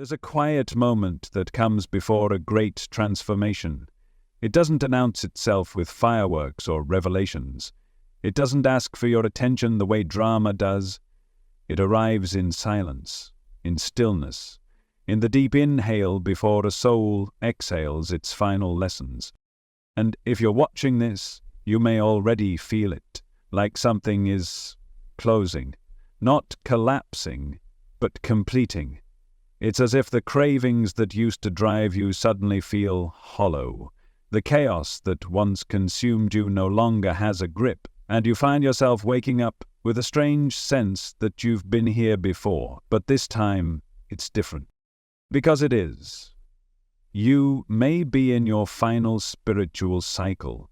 There's a quiet moment that comes before a great transformation. It doesn't announce itself with fireworks or revelations. It doesn't ask for your attention the way drama does. It arrives in silence, in stillness, in the deep inhale before a soul exhales its final lessons. And if you're watching this, you may already feel it, like something is closing, not collapsing, but completing. It's as if the cravings that used to drive you suddenly feel hollow. The chaos that once consumed you no longer has a grip, and you find yourself waking up with a strange sense that you've been here before, but this time it's different. Because it is. You may be in your final spiritual cycle,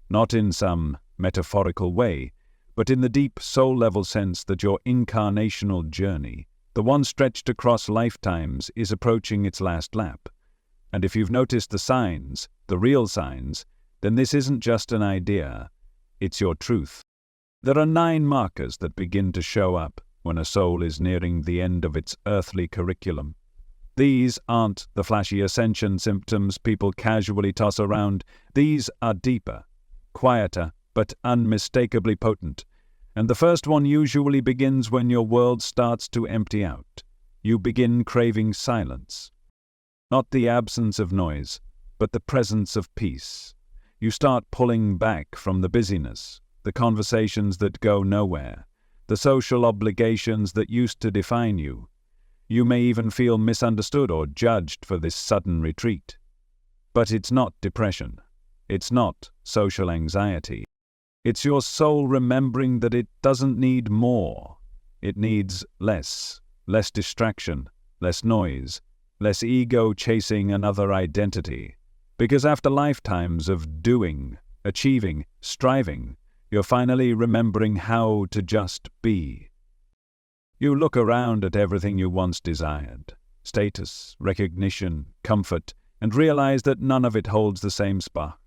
not in some metaphorical way, but in the deep soul-level sense that your incarnational journey, the one stretched across lifetimes, is approaching its last lap. And if you've noticed the signs, the real signs, then this isn't just an idea, it's your truth. There are 9 markers that begin to show up when a soul is nearing the end of its earthly curriculum. These aren't the flashy ascension symptoms people casually toss around. These are deeper, quieter, but unmistakably potent. And the first one usually begins when your world starts to empty out. You begin craving silence. Not the absence of noise, but the presence of peace. You start pulling back from the busyness, the conversations that go nowhere, the social obligations that used to define you. You may even feel misunderstood or judged for this sudden retreat. But it's not depression. It's not social anxiety. It's your soul remembering that it doesn't need more. It needs less distraction, less noise, less ego chasing another identity. Because after lifetimes of doing, achieving, striving, you're finally remembering how to just be. You look around at everything you once desired, status, recognition, comfort, and realize that none of it holds the same spark.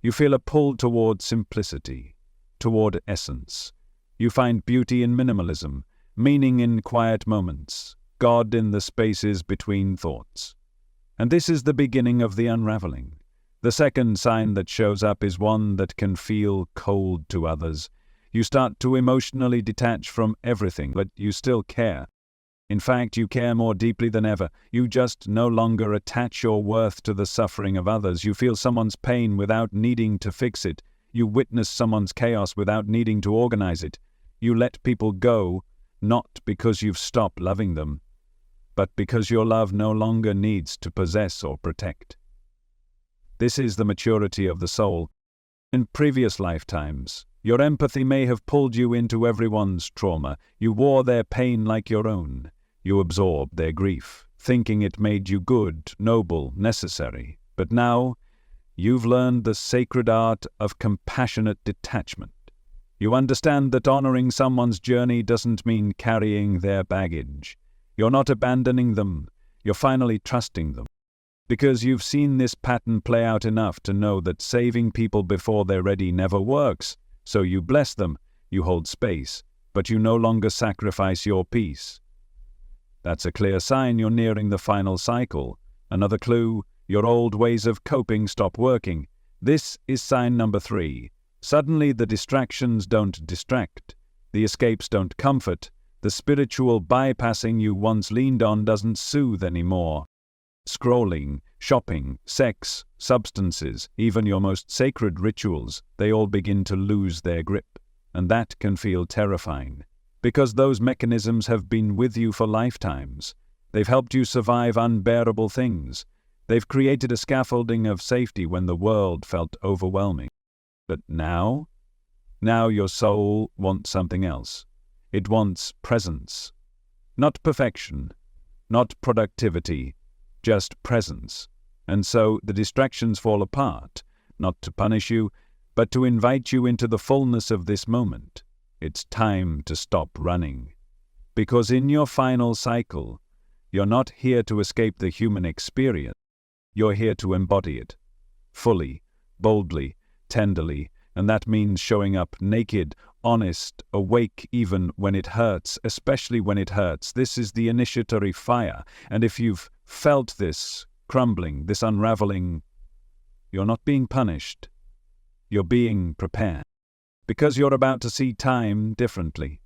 You feel a pull toward simplicity, toward essence. You find beauty in minimalism, meaning in quiet moments, God in the spaces between thoughts. And this is the beginning of the unraveling. The second sign that shows up is one that can feel cold to others. You start to emotionally detach from everything, but you still care. In fact, you care more deeply than ever. You just no longer attach your worth to the suffering of others. You feel someone's pain without needing to fix it. You witness someone's chaos without needing to organize it. You let people go, not because you've stopped loving them, but because your love no longer needs to possess or protect. This is the maturity of the soul. In previous lifetimes, your empathy may have pulled you into everyone's trauma. You wore their pain like your own. You absorbed their grief, thinking it made you good, noble, necessary. But now, you've learned the sacred art of compassionate detachment. You understand that honoring someone's journey doesn't mean carrying their baggage. You're not abandoning them, you're finally trusting them. Because you've seen this pattern play out enough to know that saving people before they're ready never works. So you bless them, you hold space, but you no longer sacrifice your peace. That's a clear sign you're nearing the final cycle. Another clue, your old ways of coping stop working. This is sign number 3. Suddenly the distractions don't distract. The escapes don't comfort. The spiritual bypassing you once leaned on doesn't soothe anymore. Scrolling, shopping, sex, substances, even your most sacred rituals, they all begin to lose their grip. And that can feel terrifying. Because those mechanisms have been with you for lifetimes. They've helped you survive unbearable things. They've created a scaffolding of safety when the world felt overwhelming. But now your soul wants something else. It wants presence. Not perfection, not productivity, just presence. And so the distractions fall apart, not to punish you, but to invite you into the fullness of this moment. It's time to stop running. Because in your final cycle, you're not here to escape the human experience. You're here to embody it, fully, boldly, tenderly, And that means showing up naked, honest, awake even when it hurts, especially when it hurts. This is the initiatory fire. And if you've felt this crumbling, this unraveling, you're not being punished. You're being prepared. Because you're about to see time differently.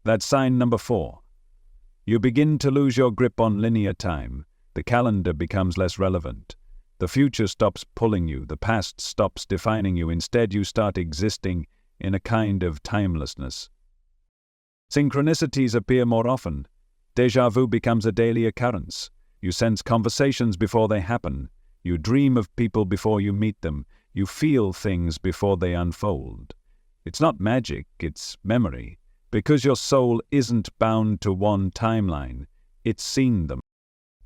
That's sign number 4. You begin to lose your grip on linear time. The calendar becomes less relevant. The future stops pulling you. The past stops defining you. Instead, you start existing in a kind of timelessness. Synchronicities appear more often. Déjà vu becomes a daily occurrence. You sense conversations before they happen. You dream of people before you meet them. You feel things before they unfold. It's not magic, it's memory. Because your soul isn't bound to one timeline, it's seen them.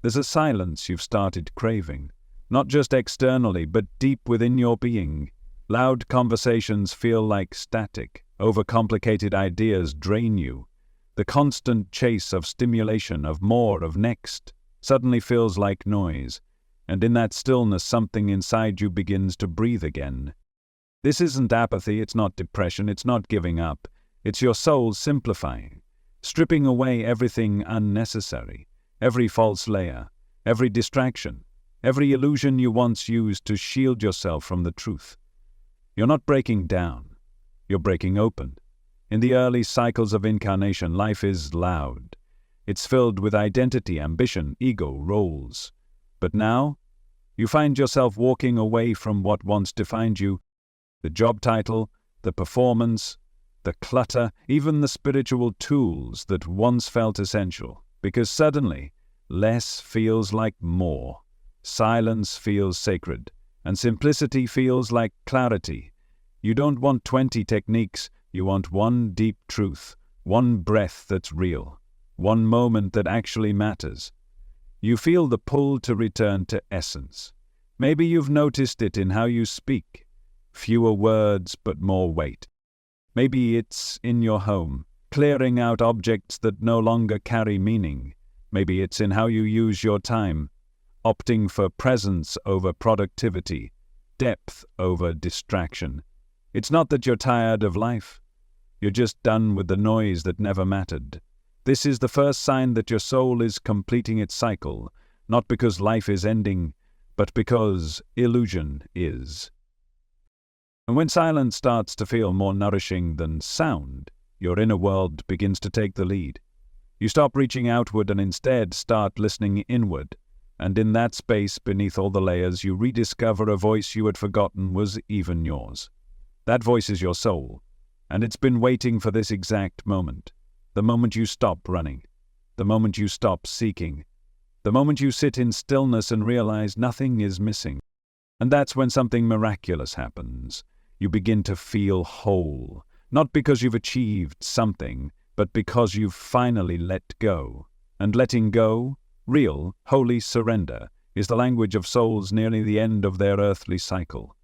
There's a silence you've started craving, not just externally, but deep within your being. Loud conversations feel like static. Overcomplicated ideas drain you. The constant chase of stimulation, of more, of next, suddenly feels like noise. And in that stillness, something inside you begins to breathe again. This isn't apathy, it's not depression, it's not giving up. It's your soul simplifying, stripping away everything unnecessary, every false layer, every distraction, every illusion you once used to shield yourself from the truth. You're not breaking down, you're breaking open. In the early cycles of incarnation, life is loud. It's filled with identity, ambition, ego, roles. But now, you find yourself walking away from what once defined you, the job title, the performance, the clutter, even the spiritual tools that once felt essential, because suddenly, less feels like more, silence feels sacred, and simplicity feels like clarity. You don't want 20 techniques, you want one deep truth, one breath that's real, one moment that actually matters. You feel the pull to return to essence. Maybe you've noticed it in how you speak. Fewer words, but more weight. Maybe it's in your home, clearing out objects that no longer carry meaning. Maybe it's in how you use your time, opting for presence over productivity, depth over distraction. It's not that you're tired of life. You're just done with the noise that never mattered. This is the first sign that your soul is completing its cycle, not because life is ending, but because illusion is. And when silence starts to feel more nourishing than sound, your inner world begins to take the lead. You stop reaching outward and instead start listening inward. And in that space beneath all the layers, you rediscover a voice you had forgotten was even yours. That voice is your soul, and it's been waiting for this exact moment. The moment you stop running, the moment you stop seeking, the moment you sit in stillness and realize nothing is missing. And that's when something miraculous happens. You begin to feel whole, not because you've achieved something, but because you've finally let go. And letting go, real, holy surrender, is the language of souls nearly the end of their earthly cycle.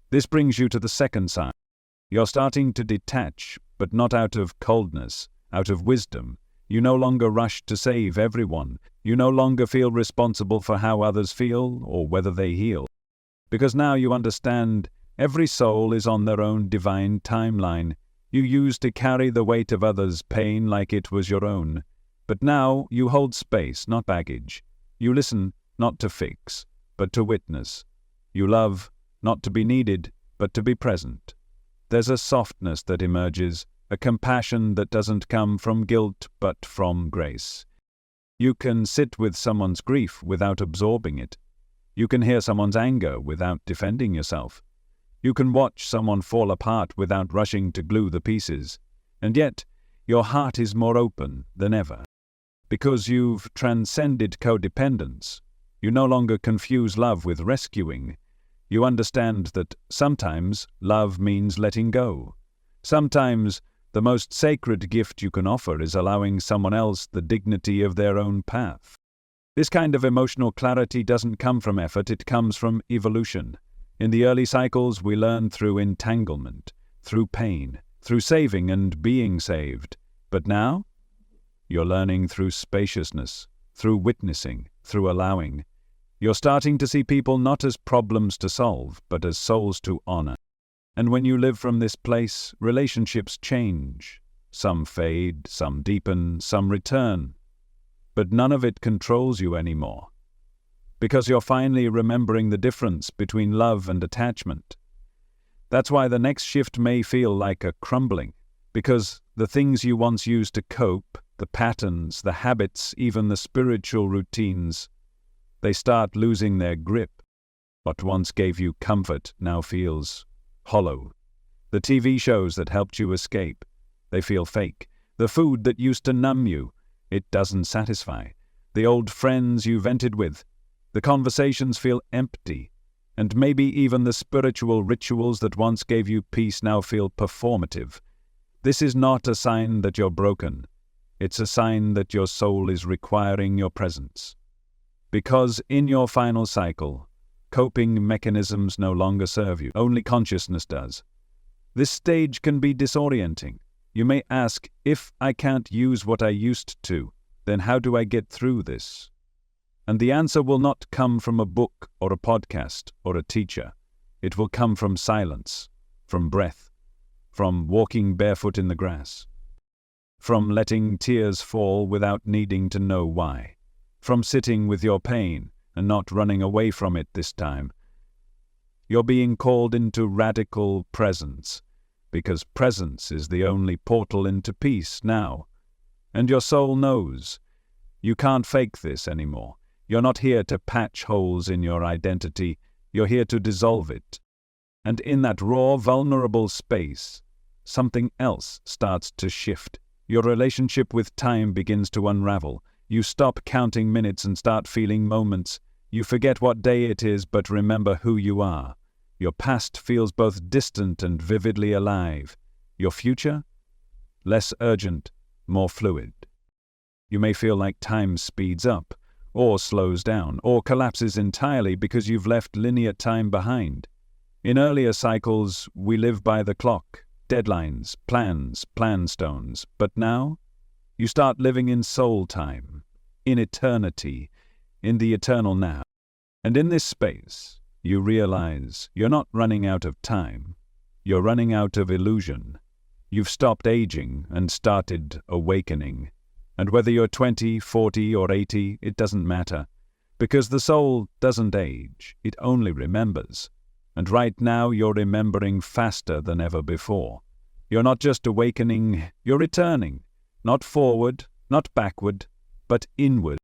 This brings you to the second sign. You're starting to detach, but not out of coldness, out of wisdom. You no longer rush to save everyone. You no longer feel responsible for how others feel or whether they heal. Because now you understand every soul is on their own divine timeline. You used to carry the weight of others' pain like it was your own. But now you hold space, not baggage. You listen, not to fix, but to witness. You love, not to be needed, but to be present. There's a softness that emerges, a compassion that doesn't come from guilt, but from grace. You can sit with someone's grief without absorbing it. You can hear someone's anger without defending yourself. You can watch someone fall apart without rushing to glue the pieces. And yet, your heart is more open than ever. Because you've transcended codependence. You no longer confuse love with rescuing. You understand that sometimes love means letting go. Sometimes the most sacred gift you can offer is allowing someone else the dignity of their own path. This kind of emotional clarity doesn't come from effort, it comes from evolution. In the early cycles, we learn through entanglement, through pain, through saving and being saved. But now, you're learning through spaciousness, through witnessing, through allowing. You're starting to see people not as problems to solve, but as souls to honor. And when you live from this place, relationships change. Some fade, some deepen, some return. But none of it controls you anymore. Because you're finally remembering the difference between love and attachment. That's why the next shift may feel like a crumbling. Because the things you once used to cope, the patterns, the habits, even the spiritual routines, they start losing their grip. What once gave you comfort now feels hollow. The TV shows that helped you escape, they feel fake. The food that used to numb you, it doesn't satisfy. The old friends you vented with, the conversations feel empty. And maybe even the spiritual rituals that once gave you peace now feel performative. This is not a sign that you're broken. It's a sign that your soul is requiring your presence. Because in your final cycle, coping mechanisms no longer serve you. Only consciousness does. This stage can be disorienting. You may ask, if I can't use what I used to, then how do I get through this? And the answer will not come from a book or a podcast or a teacher. It will come from silence, from breath, from walking barefoot in the grass, from letting tears fall without needing to know why, from sitting with your pain and not running away from it this time. You're being called into radical presence, because presence is the only portal into peace now. And your soul knows. You can't fake this anymore. You're not here to patch holes in your identity. You're here to dissolve it. And in that raw, vulnerable space, something else starts to shift. Your relationship with time begins to unravel. You stop counting minutes and start feeling moments. You forget what day it is, but remember who you are. Your past feels both distant and vividly alive. Your future? Less urgent, more fluid. You may feel like time speeds up, or slows down, or collapses entirely because you've left linear time behind. In earlier cycles, we live by the clock, deadlines, plans, plan stones. But now, you start living in soul time, in eternity, in the eternal now. And in this space, you realize you're not running out of time. You're running out of illusion. You've stopped aging and started awakening. And whether you're 20, 40, or 80, it doesn't matter. Because the soul doesn't age, it only remembers. And right now you're remembering faster than ever before. You're not just awakening, you're returning. Not forward, not backward, but inward.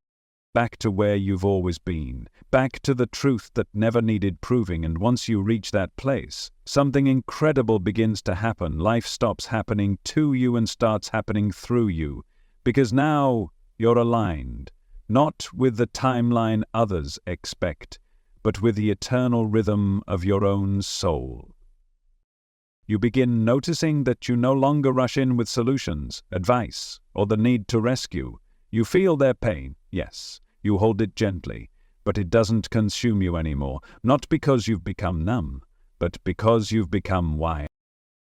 Back to where you've always been. Back to the truth that never needed proving. And once you reach that place, something incredible begins to happen. Life stops happening to you and starts happening through you. Because now you're aligned, not with the timeline others expect, but with the eternal rhythm of your own soul. You begin noticing that you no longer rush in with solutions, advice, or the need to rescue. You feel their pain, yes. You hold it gently, but it doesn't consume you anymore, not because you've become numb, but because you've become wise.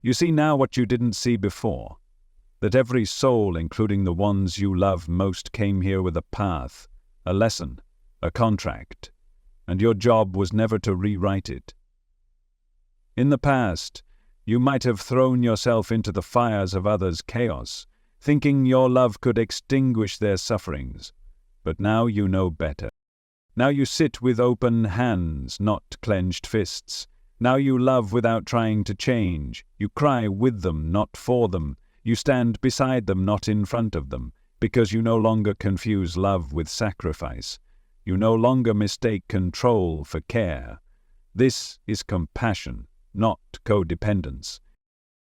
You see now what you didn't see before. That every soul, including the ones you love most, came here with a path, a lesson, a contract, and your job was never to rewrite it. In the past, you might have thrown yourself into the fires of others' chaos, thinking your love could extinguish their sufferings, but now you know better. Now you sit with open hands, not clenched fists. Now you love without trying to change. You cry with them, not for them. You stand beside them, not in front of them, because you no longer confuse love with sacrifice. You no longer mistake control for care. This is compassion, not codependence.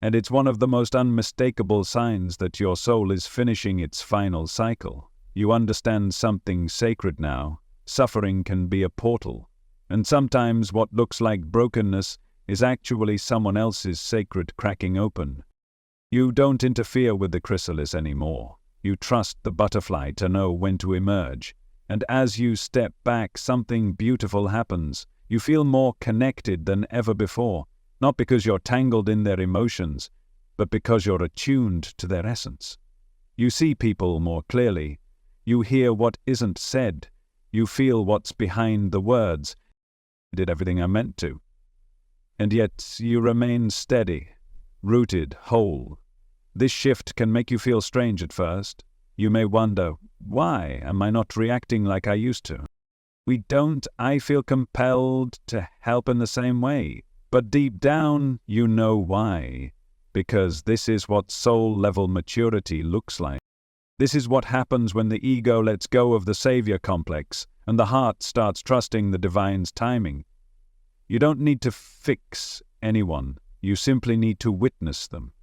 And it's one of the most unmistakable signs that your soul is finishing its final cycle. You understand something sacred now. Suffering can be a portal. And sometimes what looks like brokenness is actually someone else's sacred cracking open. You don't interfere with the chrysalis anymore. You trust the butterfly to know when to emerge. And as you step back, something beautiful happens. You feel more connected than ever before, not because you're tangled in their emotions, but because you're attuned to their essence. You see people more clearly. You hear what isn't said. You feel what's behind the words. I did everything I meant to. and yet you remain steady, rooted, whole. This shift can make you feel strange at first. You may wonder, why am I not reacting like I used to? I feel compelled to help in the same way. But deep down, you know why. Because this is what soul-level maturity looks like. This is what happens when the ego lets go of the savior complex and the heart starts trusting the divine's timing. You don't need to fix anyone. You simply need to witness them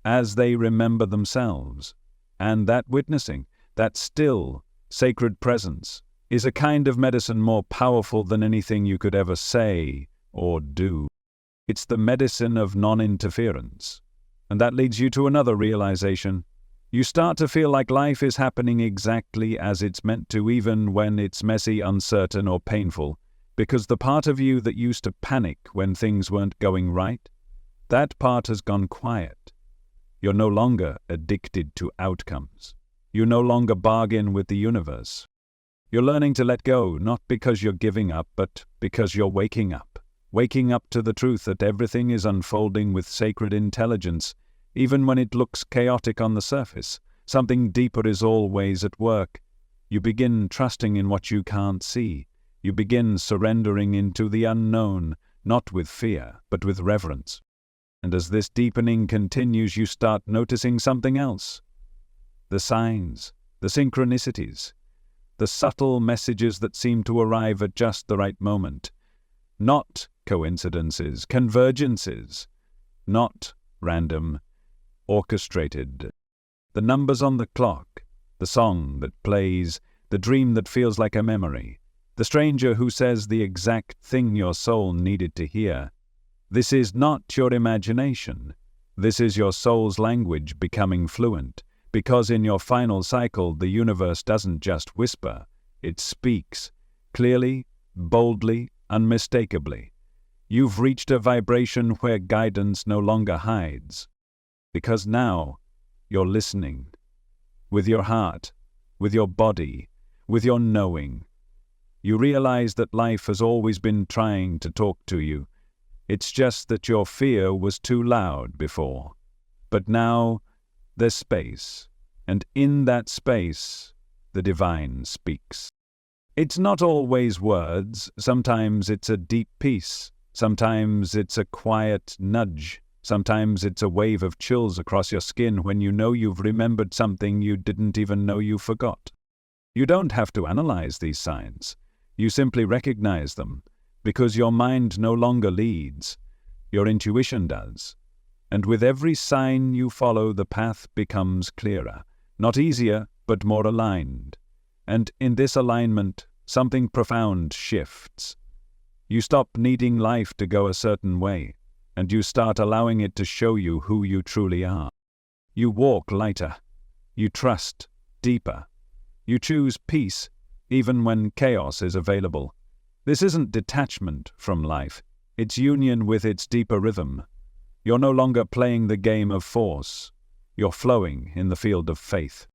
as they remember themselves. And that witnessing, that still, sacred presence, is a kind of medicine more powerful than anything you could ever say or do. It's the medicine of non-interference. And that leads you to another realization. You start to feel like life is happening exactly as it's meant to, even when it's messy, uncertain, or painful, because the part of you that used to panic when things weren't going right, that part has gone quiet. You're no longer addicted to outcomes. You no longer bargain with the universe. You're learning to let go, not because you're giving up, but because you're waking up. Waking up to the truth that everything is unfolding with sacred intelligence. Even when it looks chaotic on the surface, something deeper is always at work. You begin trusting in what you can't see. You begin surrendering into the unknown, not with fear, but with reverence. And as this deepening continues, you start noticing something else. The signs, the synchronicities, the subtle messages that seem to arrive at just the right moment. Not coincidences, convergences, not random, orchestrated. The numbers on the clock, the song that plays, the dream that feels like a memory, the stranger who says the exact thing your soul needed to hear. This is not your imagination. This is your soul's language becoming fluent, because in your final cycle the universe doesn't just whisper, it speaks, clearly, boldly, unmistakably. You've reached a vibration where guidance no longer hides. Because now, you're listening. With your heart, with your body, with your knowing. You realize that life has always been trying to talk to you. It's just that your fear was too loud before. But now, there's space. And in that space, the divine speaks. It's not always words. Sometimes it's a deep peace. Sometimes it's a quiet nudge. Sometimes it's a wave of chills across your skin when you know you've remembered something you didn't even know you forgot. You don't have to analyze these signs. You simply recognize them, because your mind no longer leads. Your intuition does. And with every sign you follow, the path becomes clearer. Not easier, but more aligned. And in this alignment, something profound shifts. You stop needing life to go a certain way, and you start allowing it to show you who you truly are. You walk lighter. You trust deeper. You choose peace, even when chaos is available. This isn't detachment from life. It's union with its deeper rhythm. You're no longer playing the game of force. You're flowing in the field of faith.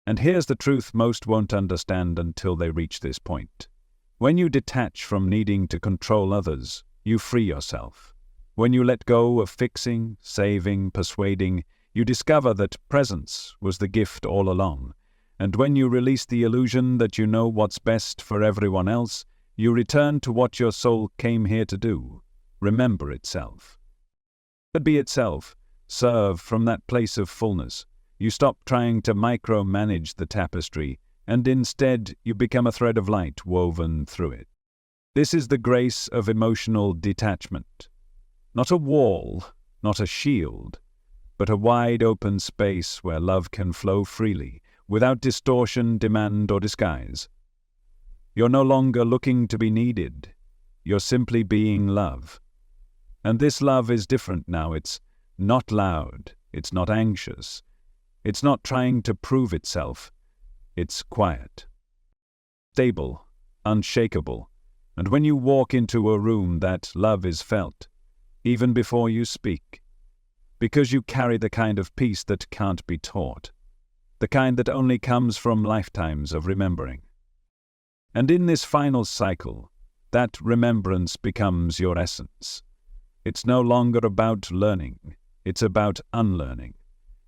And here's the truth most won't understand until they reach this point. When you detach from needing to control others, you free yourself. When you let go of fixing, saving, persuading, you discover that presence was the gift all along. And when you release the illusion that you know what's best for everyone else, you return to what your soul came here to do. Remember itself. But be itself. Serve from that place of fullness. You stop trying to micromanage the tapestry, and instead you become a thread of light woven through it. This is the grace of emotional detachment. Not a wall, not a shield, but a wide open space where love can flow freely, without distortion, demand, or disguise. You're no longer looking to be needed. You're simply being love. And this love is different now. It's not loud. It's not anxious. It's not trying to prove itself. It's quiet, stable, unshakable. And when you walk into a room, that love is felt, even before you speak, because you carry the kind of peace that can't be taught, the kind that only comes from lifetimes of remembering. And in this final cycle, that remembrance becomes your essence. It's no longer about learning. It's about unlearning.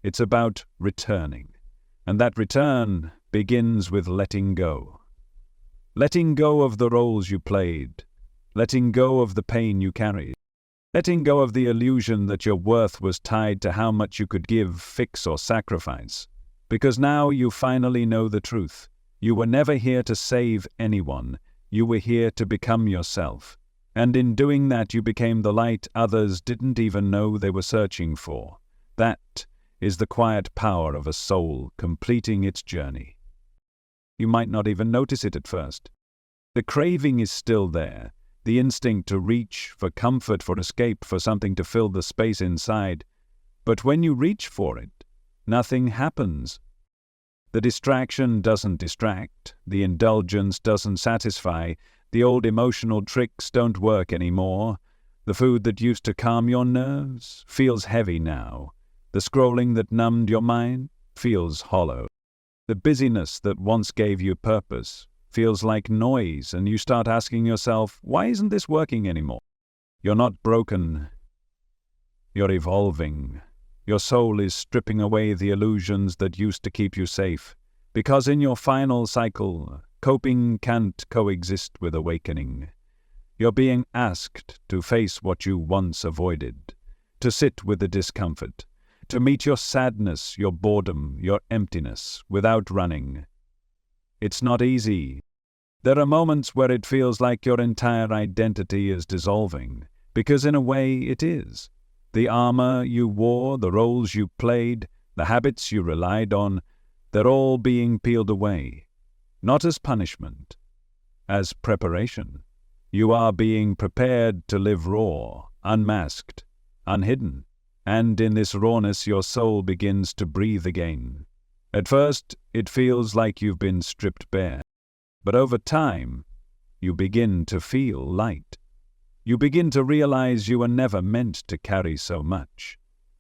It's about returning. And that return begins with letting go. Letting go of the roles you played. Letting go of the pain you carried. Letting go of the illusion that your worth was tied to how much you could give, fix, or sacrifice. Because now you finally know the truth. You were never here to save anyone. You were here to become yourself. And in doing that, you became the light others didn't even know they were searching for. That is the quiet power of a soul completing its journey. You might not even notice it at first. The craving is still there, the instinct to reach for comfort, for escape, for something to fill the space inside. But when you reach for it, nothing happens. The distraction doesn't distract, the indulgence doesn't satisfy, the old emotional tricks don't work anymore. The food that used to calm your nerves feels heavy now. The scrolling that numbed your mind feels hollow. The busyness that once gave you purpose feels like noise, and you start asking yourself, why isn't this working anymore? You're not broken. You're evolving. Your soul is stripping away the illusions that used to keep you safe. Because in your final cycle, coping can't coexist with awakening. You're being asked to face what you once avoided, to sit with the discomfort, to meet your sadness, your boredom, your emptiness, without running. It's not easy. There are moments where it feels like your entire identity is dissolving, because in a way it is. The armor you wore, the roles you played, the habits you relied on, they're all being peeled away. Not as punishment, as preparation. You are being prepared to live raw, unmasked, unhidden. And in this rawness your soul begins to breathe again. At first, it feels like you've been stripped bare. But over time, you begin to feel light. You begin to realize you were never meant to carry so much.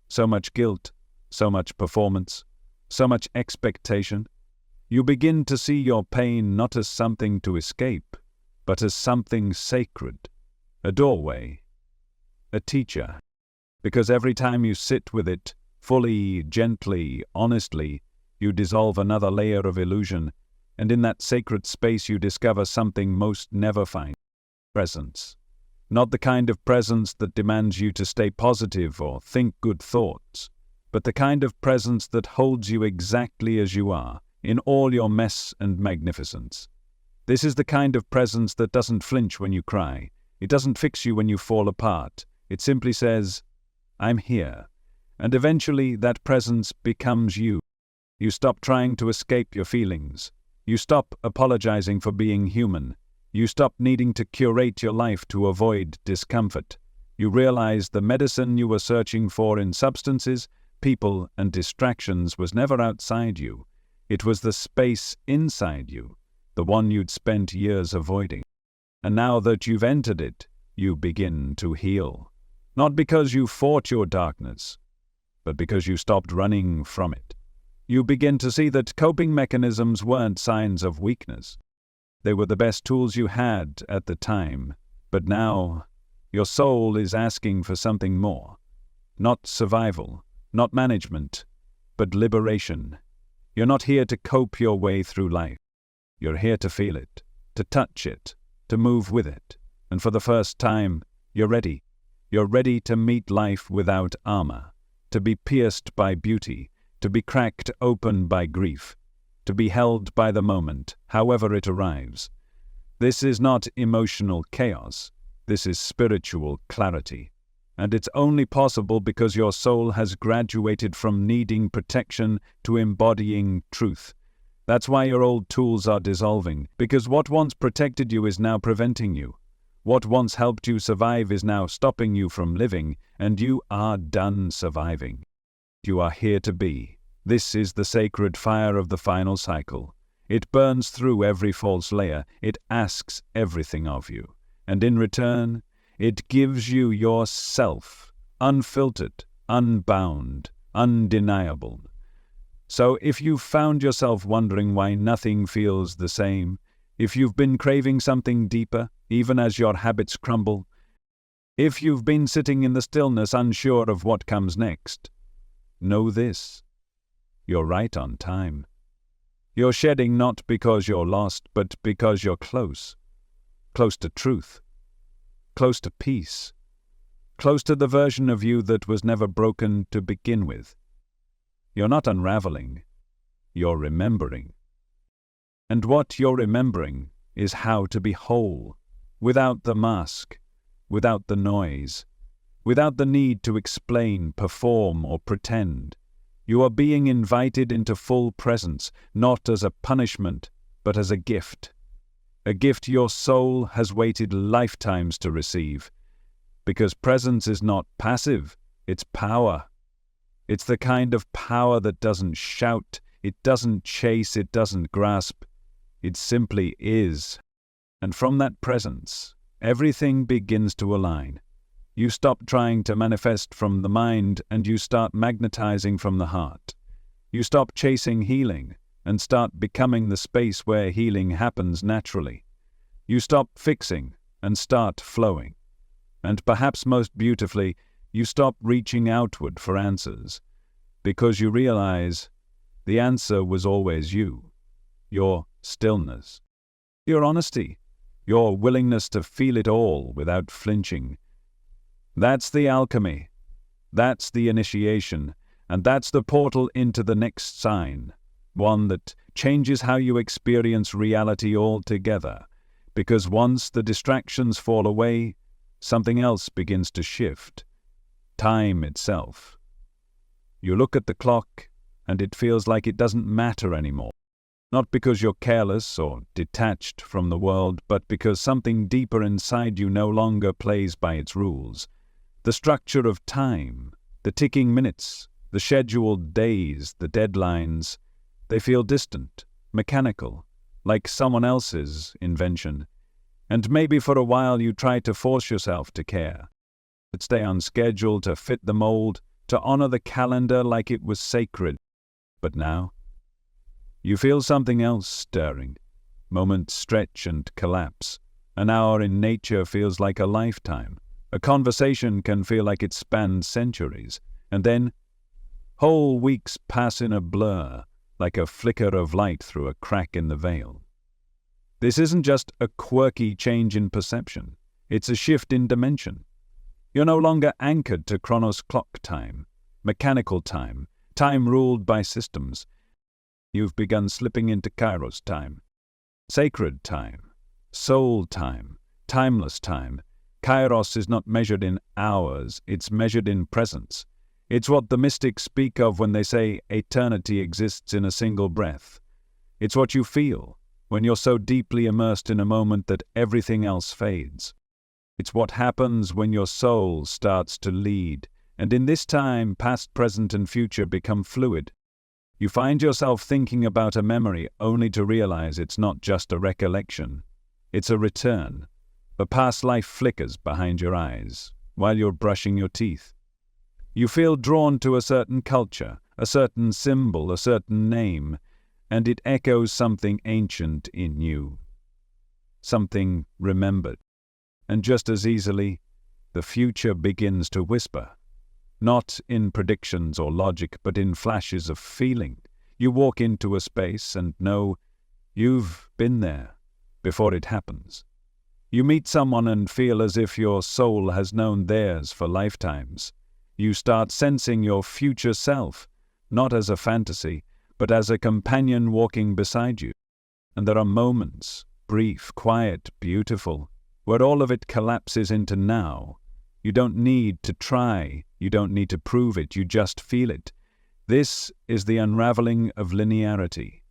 So much guilt, so much performance, so much expectation. You begin to see your pain not as something to escape, but as something sacred, a doorway, a teacher. Because every time you sit with it, fully, gently, honestly, you dissolve another layer of illusion, and in that sacred space you discover something most never find: presence. Not the kind of presence that demands you to stay positive or think good thoughts, but the kind of presence that holds you exactly as you are, in all your mess and magnificence. This is the kind of presence that doesn't flinch when you cry. It doesn't fix you when you fall apart. It simply says, I'm here. And eventually that presence becomes you. You stop trying to escape your feelings. You stop apologizing for being human. You stop needing to curate your life to avoid discomfort. You realize the medicine you were searching for in substances, people, and distractions was never outside you. It was the space inside you, the one you'd spent years avoiding. And now that you've entered it, you begin to heal. Not because you fought your darkness, but because you stopped running from it. You begin to see that coping mechanisms weren't signs of weakness. They were the best tools you had at the time. But now, your soul is asking for something more. Not survival, not management, but liberation. You're not here to cope your way through life. You're here to feel it, to touch it, to move with it. And for the first time, you're ready. You're ready to meet life without armor, to be pierced by beauty, to be cracked open by grief, to be held by the moment, however it arrives. This is not emotional chaos. This is spiritual clarity. And it's only possible because your soul has graduated from needing protection to embodying truth. That's why your old tools are dissolving, because what once protected you is now preventing you. What once helped you survive is now stopping you from living, and you are done surviving. You are here to be. This is the sacred fire of the final cycle. It burns through every false layer. It asks everything of you. And in return, it gives you yourself, unfiltered, unbound, undeniable. So if you've found yourself wondering why nothing feels the same, if you've been craving something deeper, even as your habits crumble, If you've been sitting in the stillness unsure of what comes next, know this: you're right on time. You're shedding not because you're lost, but because you're close. Close to truth. Close to peace. Close to the version of you that was never broken to begin with. You're not unraveling. You're remembering. And what you're remembering is how to be whole, without the mask, without the noise, without the need to explain, perform, or pretend. You are being invited into full presence, not as a punishment, but as a gift. A gift your soul has waited lifetimes to receive. Because presence is not passive, it's power. It's the kind of power that doesn't shout, it doesn't chase, it doesn't grasp. It simply is. And from that presence, everything begins to align. You stop trying to manifest from the mind and you start magnetizing from the heart. You stop chasing healing and start becoming the space where healing happens naturally. You stop fixing and start flowing. And perhaps most beautifully, you stop reaching outward for answers, because you realize the answer was always you, your stillness, your honesty, your willingness to feel it all without flinching. That's the alchemy, that's the initiation, and that's the portal into the next sign, one that changes how you experience reality altogether, because once the distractions fall away, something else begins to shift. Time itself. You look at the clock, and it feels like it doesn't matter anymore. Not because you're careless or detached from the world, but because something deeper inside you no longer plays by its rules. The structure of time, the ticking minutes, the scheduled days, the deadlines, they feel distant, mechanical, like someone else's invention. And maybe for a while you try to force yourself to care, to stay on schedule, to fit the mold, to honor the calendar like it was sacred. But now, you feel something else stirring. Moments stretch and collapse. An hour in nature feels like a lifetime. A conversation can feel like it spanned centuries. And then, whole weeks pass in a blur, like a flicker of light through a crack in the veil. This isn't just a quirky change in perception. It's a shift in dimension. You're no longer anchored to chronos clock time, mechanical time, time ruled by systems. You've begun slipping into kairos time, sacred time, soul time, timeless time. Kairos is not measured in hours, it's measured in presence. It's what the mystics speak of when they say eternity exists in a single breath. It's what you feel when you're so deeply immersed in a moment that everything else fades. It's what happens when your soul starts to lead, and in this time, past, present, and future become fluid. You find yourself thinking about a memory only to realize it's not just a recollection. It's a return. A past life flickers behind your eyes while you're brushing your teeth. You feel drawn to a certain culture, a certain symbol, a certain name, and it echoes something ancient in you, something remembered. And just as easily, the future begins to whisper, not in predictions or logic, but in flashes of feeling. You walk into a space and know you've been there before it happens. You meet someone and feel as if your soul has known theirs for lifetimes. You start sensing your future self, not as a fantasy, but as a companion walking beside you. And there are moments, brief, quiet, beautiful, where all of it collapses into now. You don't need to try, you don't need to prove it, you just feel it. This is the unraveling of linearity.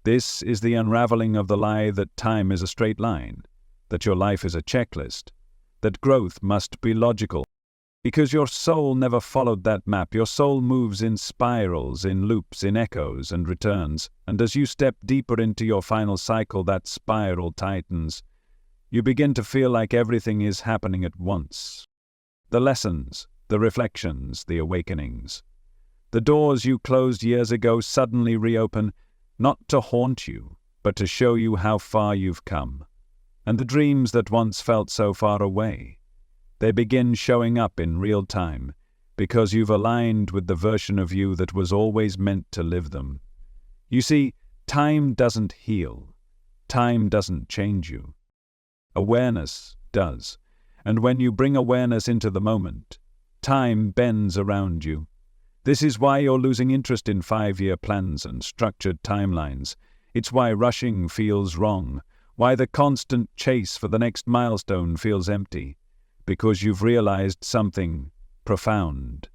This is the unraveling of the lie that time is a straight line, that your life is a checklist, that growth must be logical. Because your soul never followed that map. Your soul moves in spirals, in loops, in echoes and returns. And as you step deeper into your final cycle, that spiral tightens. You begin to feel like everything is happening at once. The lessons, the reflections, the awakenings. The doors you closed years ago suddenly reopen, not to haunt you, but to show you how far you've come. And the dreams that once felt so far away, They begin showing up in real time, because you've aligned with the version of you that was always meant to live them. You see, time doesn't heal. Time doesn't change you. Awareness does. And when you bring awareness into the moment, time bends around you. This is why you're losing interest in 5-year plans and structured timelines. It's why rushing feels wrong, why the constant chase for the next milestone feels empty. Because you've realized something profound.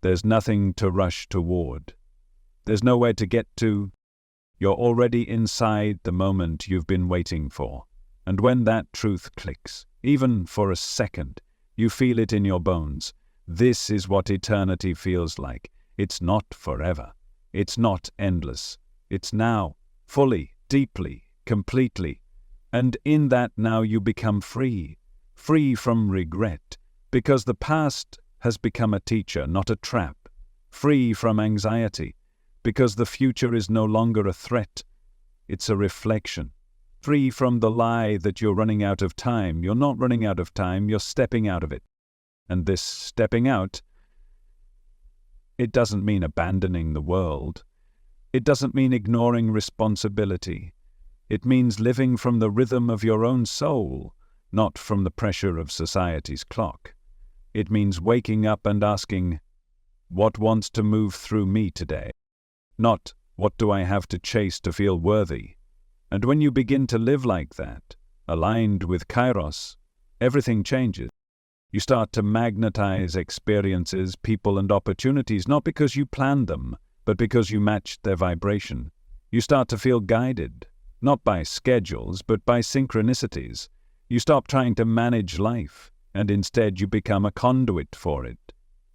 There's nothing to rush toward. There's nowhere to get to. You're already inside the moment you've been waiting for. And when that truth clicks, even for a second, you feel it in your bones. This is what eternity feels like. It's not forever. It's not endless. It's now, fully, deeply, completely. And in that now you become free. Free from regret, because the past has become a teacher, not a trap. Free from anxiety, because the future is no longer a threat. It's a reflection. Free from the lie that you're running out of time. You're not running out of time, you're stepping out of it. And this stepping out, it doesn't mean abandoning the world. It doesn't mean ignoring responsibility. It means living from the rhythm of your own soul, not from the pressure of society's clock. It means waking up and asking, what wants to move through me today? Not, what do I have to chase to feel worthy? And when you begin to live like that, aligned with kairos, everything changes. You start to magnetize experiences, people, and opportunities, not because you planned them, but because you matched their vibration. You start to feel guided, not by schedules, but by synchronicities. You stop trying to manage life, and instead you become a conduit for it.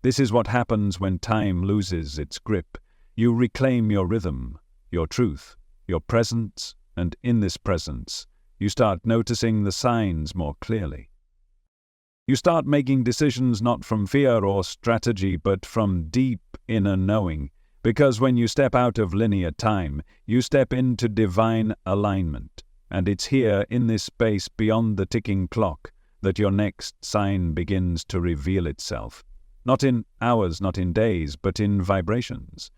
This is what happens when time loses its grip. You reclaim your rhythm, your truth, your presence, and in this presence, you start noticing the signs more clearly. You start making decisions not from fear or strategy, but from deep inner knowing, because when you step out of linear time, you step into divine alignment, and it's here in this space beyond the ticking clock that your next sign begins to reveal itself. Not in hours, not in days, but in vibrations,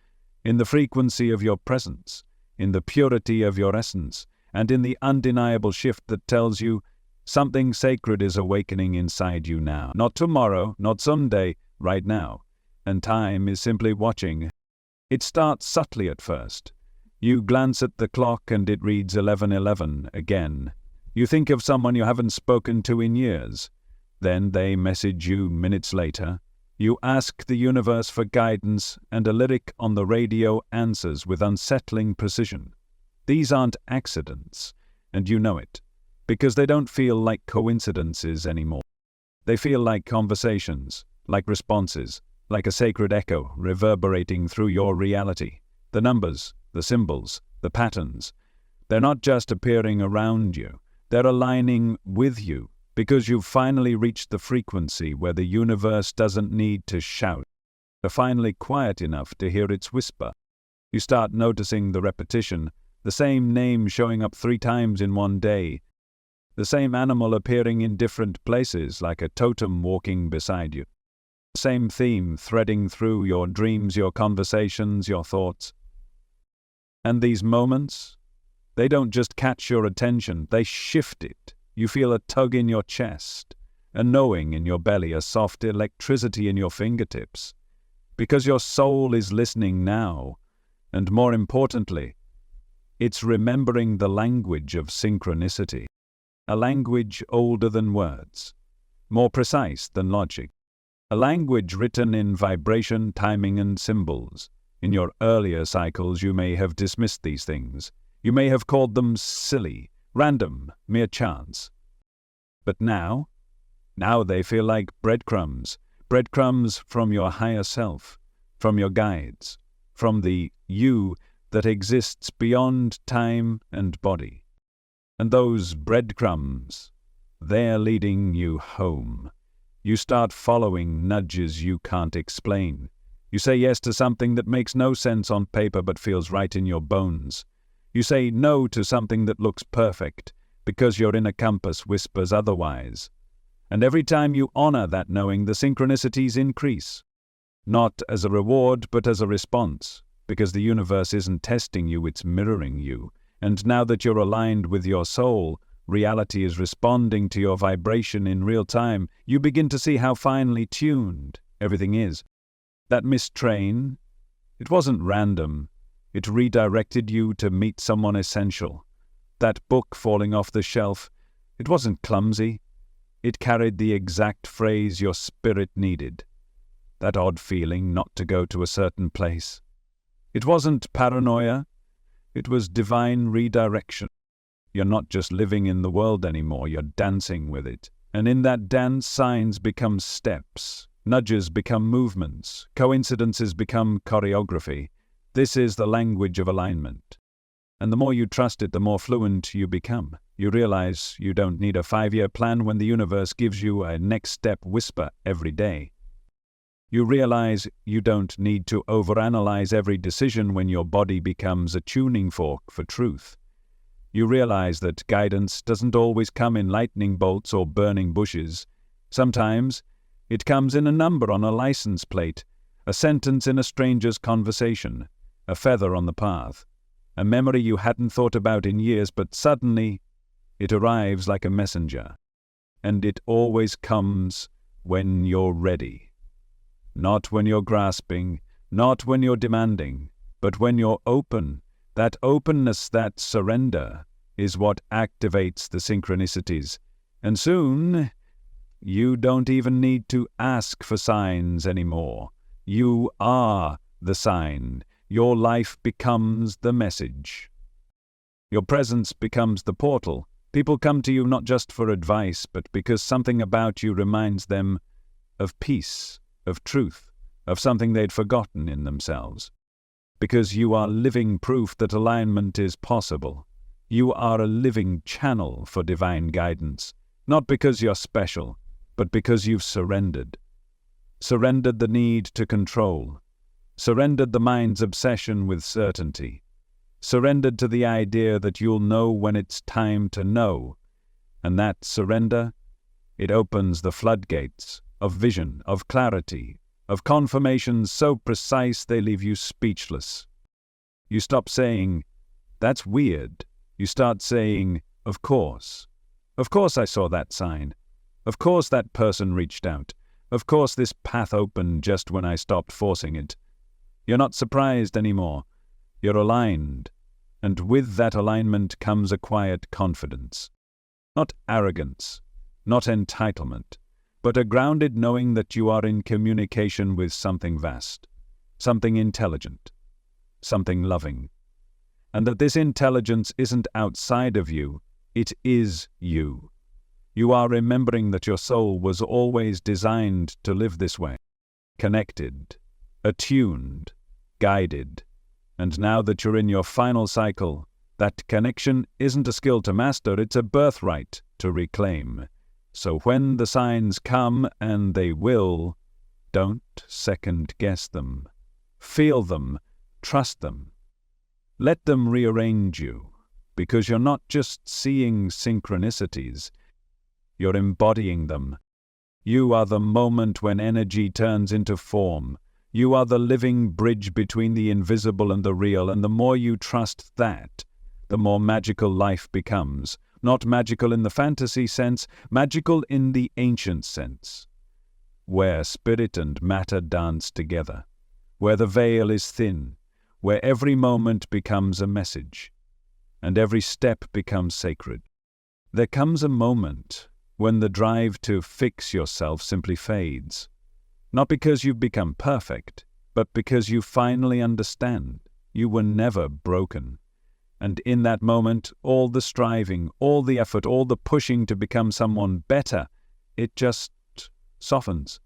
in the frequency of your presence, in the purity of your essence, and in the undeniable shift that tells you something sacred is awakening inside you now. Not tomorrow, not someday, right now. And time is simply watching. It starts subtly at first. You glance at the clock and it reads 11:11 again. You think of someone you haven't spoken to in years. Then they message you minutes later. You ask the universe for guidance, and a lyric on the radio answers with unsettling precision. These aren't accidents, and you know it, because they don't feel like coincidences anymore. They feel like conversations, like responses, like a sacred echo reverberating through your reality. The numbers, the symbols, the patterns, they're not just appearing around you, they're aligning with you. Because you've finally reached the frequency where the universe doesn't need to shout. You're finally quiet enough to hear its whisper. You start noticing the repetition, the same name showing up 3 times in one day, the same animal appearing in different places like a totem walking beside you, the same theme threading through your dreams, your conversations, your thoughts. And these moments, they don't just catch your attention, they shift it. You feel a tug in your chest, a knowing in your belly, a soft electricity in your fingertips, because your soul is listening now, and more importantly, it's remembering the language of synchronicity, a language older than words, more precise than logic, a language written in vibration, timing, and symbols. In your earlier cycles, you may have dismissed these things. You may have called them silly, random, mere chance. But now they feel like breadcrumbs from your higher self, from your guides, from the you that exists beyond time and body. And those breadcrumbs, they're leading you home. You start following nudges you can't explain. You say yes to something that makes no sense on paper but feels right in your bones. You say no to something that looks perfect, because your inner compass whispers otherwise. And every time you honor that knowing, the synchronicities increase. Not as a reward, but as a response, because the universe isn't testing you, it's mirroring you. And now that you're aligned with your soul, reality is responding to your vibration in real time. You begin to see how finely tuned everything is. That missed train, it wasn't random. It redirected you to meet someone essential. That book falling off the shelf, it wasn't clumsy. It carried the exact phrase your spirit needed. That odd feeling not to go to a certain place. It wasn't paranoia. It was divine redirection. You're not just living in the world anymore, you're dancing with it. And in that dance, signs become steps, nudges become movements, coincidences become choreography. This is the language of alignment. And the more you trust it, the more fluent you become. You realize you don't need a 5-year plan when the universe gives you a next step whisper every day. You realize you don't need to overanalyze every decision when your body becomes a tuning fork for truth. You realize that guidance doesn't always come in lightning bolts or burning bushes. Sometimes it comes in a number on a license plate, a sentence in a stranger's conversation, a feather on the path, a memory you hadn't thought about in years, but suddenly it arrives like a messenger. And it always comes when you're ready. Not when you're grasping, not when you're demanding, but when you're open. That openness, that surrender, is what activates the synchronicities. And soon, you don't even need to ask for signs anymore. You are the sign. Your life becomes the message. Your presence becomes the portal. People come to you not just for advice, but because something about you reminds them of peace, of truth, of something they'd forgotten in themselves. Because you are living proof that alignment is possible. You are a living channel for divine guidance, not because you're special, but because you've surrendered. Surrendered the need to control. Surrendered the mind's obsession with certainty. Surrendered to the idea that you'll know when it's time to know. And that surrender, it opens the floodgates of vision, of clarity, of confirmations so precise they leave you speechless. You stop saying, "That's weird." You start saying, "Of course. Of course I saw that sign. Of course that person reached out. Of course this path opened just when I stopped forcing it." You're not surprised anymore. You're aligned. And with that alignment comes a quiet confidence. Not arrogance, not entitlement, but a grounded knowing that you are in communication with something vast, something intelligent, something loving. And that this intelligence isn't outside of you, it is you. You are remembering that your soul was always designed to live this way, connected, attuned, guided. And now that you're in your final cycle, that connection isn't a skill to master, it's a birthright to reclaim. So when the signs come, and they will, don't second-guess them. Feel them, trust them. Let them rearrange you, because you're not just seeing synchronicities, you're embodying them. You are the moment when energy turns into form. You are the living bridge between the invisible and the real, and the more you trust that, the more magical life becomes. Not magical in the fantasy sense, magical in the ancient sense, where spirit and matter dance together, where the veil is thin, where every moment becomes a message, and every step becomes sacred. There comes a moment when the drive to fix yourself simply fades, not because you've become perfect, but because you finally understand you were never broken. And in that moment, all the striving, all the effort, all the pushing to become someone better, it just softens.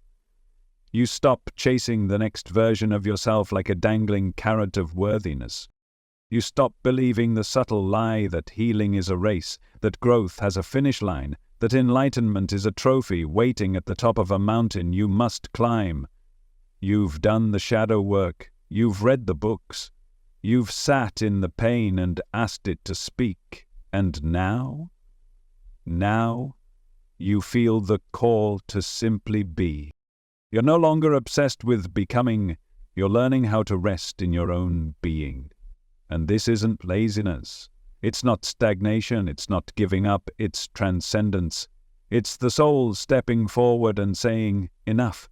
You stop chasing the next version of yourself like a dangling carrot of worthiness. You stop believing the subtle lie that healing is a race, that growth has a finish line, that enlightenment is a trophy waiting at the top of a mountain you must climb. You've done the shadow work, you've read the books, you've sat in the pain and asked it to speak. And now, you feel the call to simply be. You're no longer obsessed with becoming, you're learning how to rest in your own being. And this isn't laziness. It's not stagnation, it's not giving up, it's transcendence. It's the soul stepping forward and saying, enough.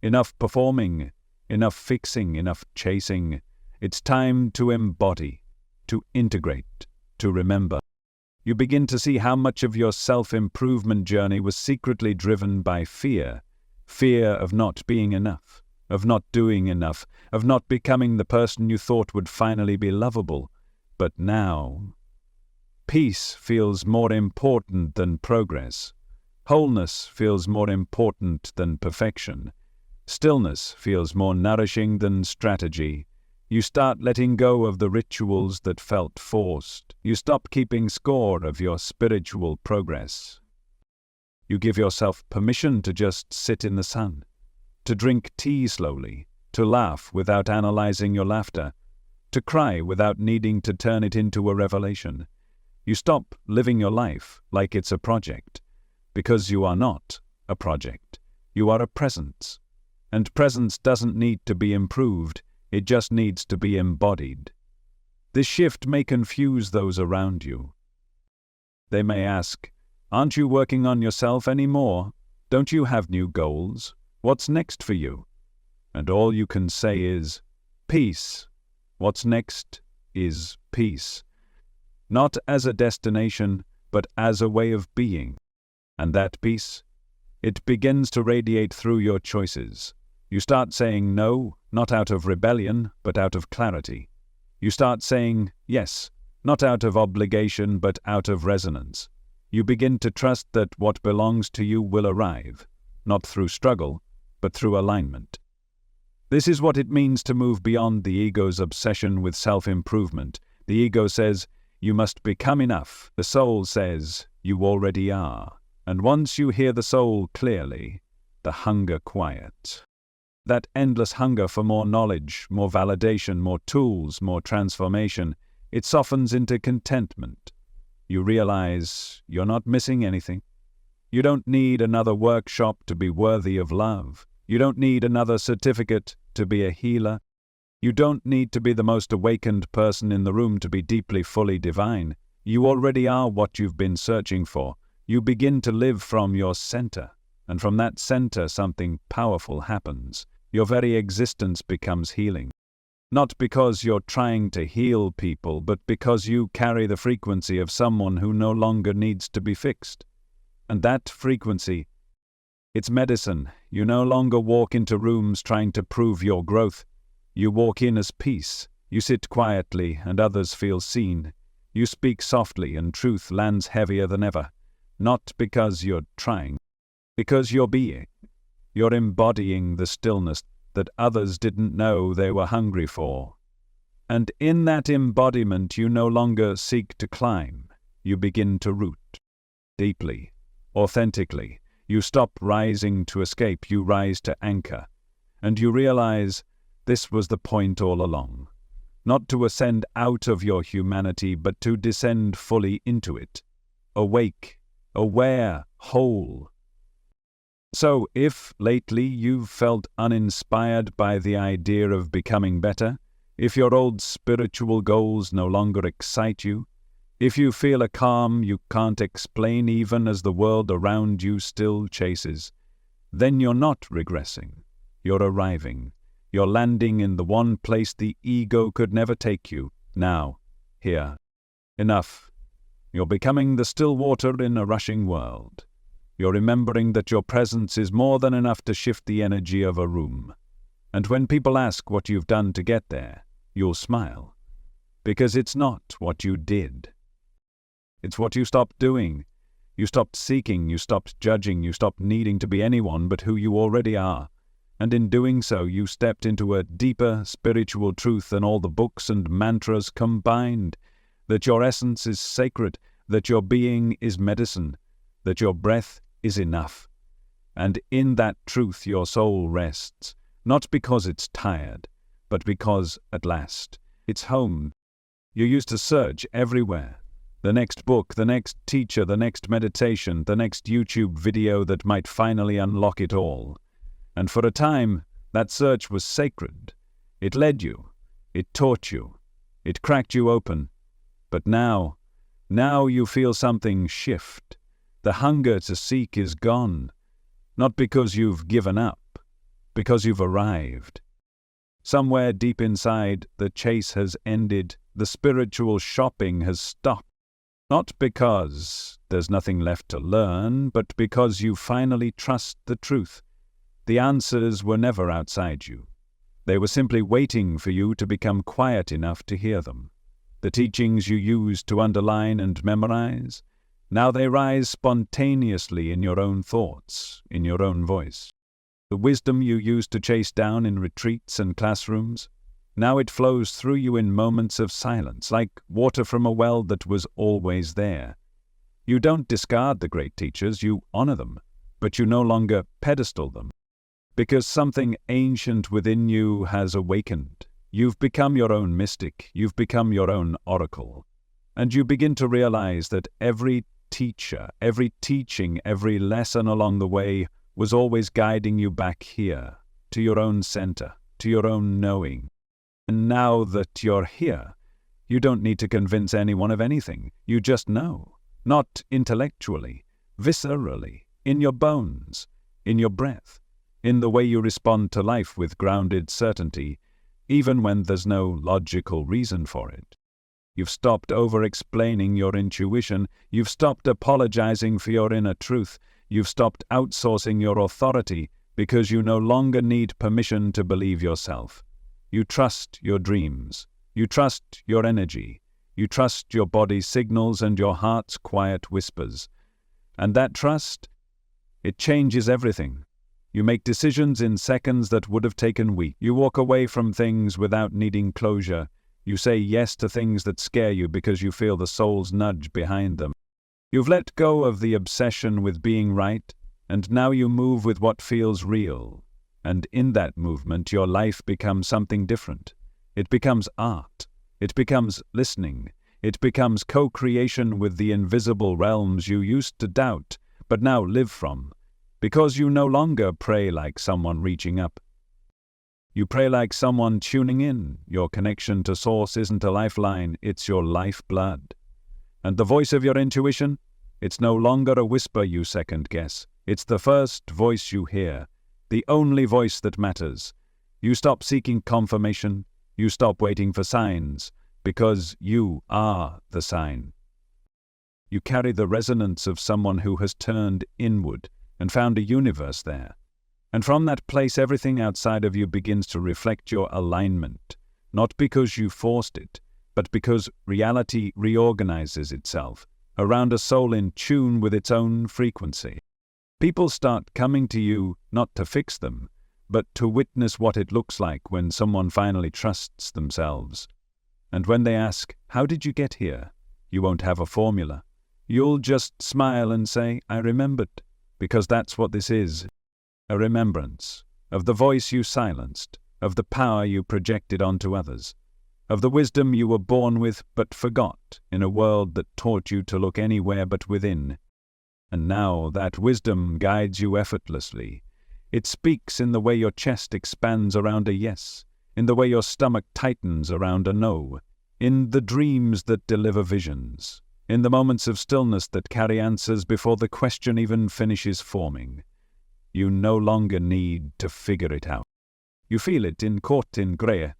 Enough performing, enough fixing, enough chasing. It's time to embody, to integrate, to remember. You begin to see how much of your self-improvement journey was secretly driven by fear. Fear of not being enough, of not doing enough, of not becoming the person you thought would finally be lovable. But now, peace feels more important than progress. Wholeness feels more important than perfection. Stillness feels more nourishing than strategy. You start letting go of the rituals that felt forced. You stop keeping score of your spiritual progress. You give yourself permission to just sit in the sun, to drink tea slowly, to laugh without analyzing your laughter, to cry without needing to turn it into a revelation. You stop living your life like it's a project, because you are not a project. You are a presence. And presence doesn't need to be improved, it just needs to be embodied. This shift may confuse those around you. They may ask, aren't you working on yourself anymore? Don't you have new goals? What's next for you? And all you can say is, peace. What's next is peace. Not as a destination, but as a way of being. And that peace, it begins to radiate through your choices. You start saying no, not out of rebellion, but out of clarity. You start saying yes, not out of obligation, but out of resonance. You begin to trust that what belongs to you will arrive, not through struggle, but through alignment. This is what it means to move beyond the ego's obsession with self-improvement. The ego says, you must become enough. The soul says, you already are. And once you hear the soul clearly, the hunger quiets. That endless hunger for more knowledge, more validation, more tools, more transformation, it softens into contentment. You realize you're not missing anything. You don't need another workshop to be worthy of love. You don't need another certificate to be a healer. You don't need to be the most awakened person in the room to be deeply, fully divine. You already are what you've been searching for. You begin to live from your center, and from that center something powerful happens. Your very existence becomes healing. Not because you're trying to heal people, but because you carry the frequency of someone who no longer needs to be fixed. And that frequency, it's medicine. You no longer walk into rooms trying to prove your growth. You walk in as peace. You sit quietly and others feel seen. You speak softly and truth lands heavier than ever. Not because you're trying, because you're being. You're embodying the stillness that others didn't know they were hungry for. And in that embodiment you no longer seek to climb. You begin to root. Deeply, authentically. You stop rising to escape, you rise to anchor. And you realize this was the point all along. Not to ascend out of your humanity, but to descend fully into it. Awake, aware, whole. So, if lately you've felt uninspired by the idea of becoming better, if your old spiritual goals no longer excite you, if you feel a calm you can't explain even as the world around you still chases, then you're not regressing. You're arriving. You're landing in the one place the ego could never take you. Now, here. Enough. You're becoming the still water in a rushing world. You're remembering that your presence is more than enough to shift the energy of a room. And when people ask what you've done to get there, you'll smile. Because it's not what you did. It's what you stopped doing. You stopped seeking, you stopped judging, you stopped needing to be anyone but who you already are. And in doing so, you stepped into a deeper spiritual truth than all the books and mantras combined. That your essence is sacred, that your being is medicine, that your breath is enough. And in that truth your soul rests, not because it's tired, but because, at last, it's home. You used to search everywhere, The next book, the next teacher, the next meditation, the next YouTube video that might finally unlock it all. And for a time, that search was sacred. It led you. It taught you. It cracked you open. But now you feel something shift. The hunger to seek is gone. Not because you've given up, because you've arrived. Somewhere deep inside, the chase has ended. The spiritual shopping has stopped. Not because there's nothing left to learn, but because you finally trust the truth. The answers were never outside you. They were simply waiting for you to become quiet enough to hear them. The teachings you used to underline and memorize, now they rise spontaneously in your own thoughts, in your own voice. The wisdom you used to chase down in retreats and classrooms, now it flows through you in moments of silence, like water from a well that was always there. You don't discard the great teachers, you honor them, but you no longer pedestal them. Because something ancient within you has awakened. You've become your own mystic, you've become your own oracle. And you begin to realize that every teacher, every teaching, every lesson along the way was always guiding you back here, to your own center, to your own knowing. And now that you're here, you don't need to convince anyone of anything. You just know. Not intellectually, viscerally, in your bones, in your breath, in the way you respond to life with grounded certainty, even when there's no logical reason for it. You've stopped over-explaining your intuition. You've stopped apologizing for your inner truth. You've stopped outsourcing your authority because you no longer need permission to believe yourself. You trust your dreams. You trust your energy. You trust your body's signals and your heart's quiet whispers. And that trust, it changes everything. You make decisions in seconds that would have taken weeks. You walk away from things without needing closure. You say yes to things that scare you because you feel the soul's nudge behind them. You've let go of the obsession with being right, and now you move with what feels real. And in that movement, your life becomes something different. It becomes art. It becomes listening. It becomes co-creation with the invisible realms you used to doubt, but now live from. Because you no longer pray like someone reaching up. You pray like someone tuning in. Your connection to Source isn't a lifeline, it's your lifeblood. And the voice of your intuition? It's no longer a whisper you second-guess. It's the first voice you hear. The only voice that matters. You stop seeking confirmation. You stop waiting for signs, because you are the sign. You carry the resonance of someone who has turned inward and found a universe there. And from that place, everything outside of you begins to reflect your alignment, not because you forced it, but because reality reorganizes itself around a soul in tune with its own frequency. People start coming to you not to fix them, but to witness what it looks like when someone finally trusts themselves. And when they ask, "How did you get here?" you won't have a formula. You'll just smile and say, "I remembered," because that's what this is. A remembrance of the voice you silenced, of the power you projected onto others, of the wisdom you were born with but forgot in a world that taught you to look anywhere but within. And now that wisdom guides you effortlessly. It speaks in the way your chest expands around a yes, in the way your stomach tightens around a no, in the dreams that deliver visions, in the moments of stillness that carry answers before the question even finishes forming. You no longer need to figure it out. You feel it in court in Greer,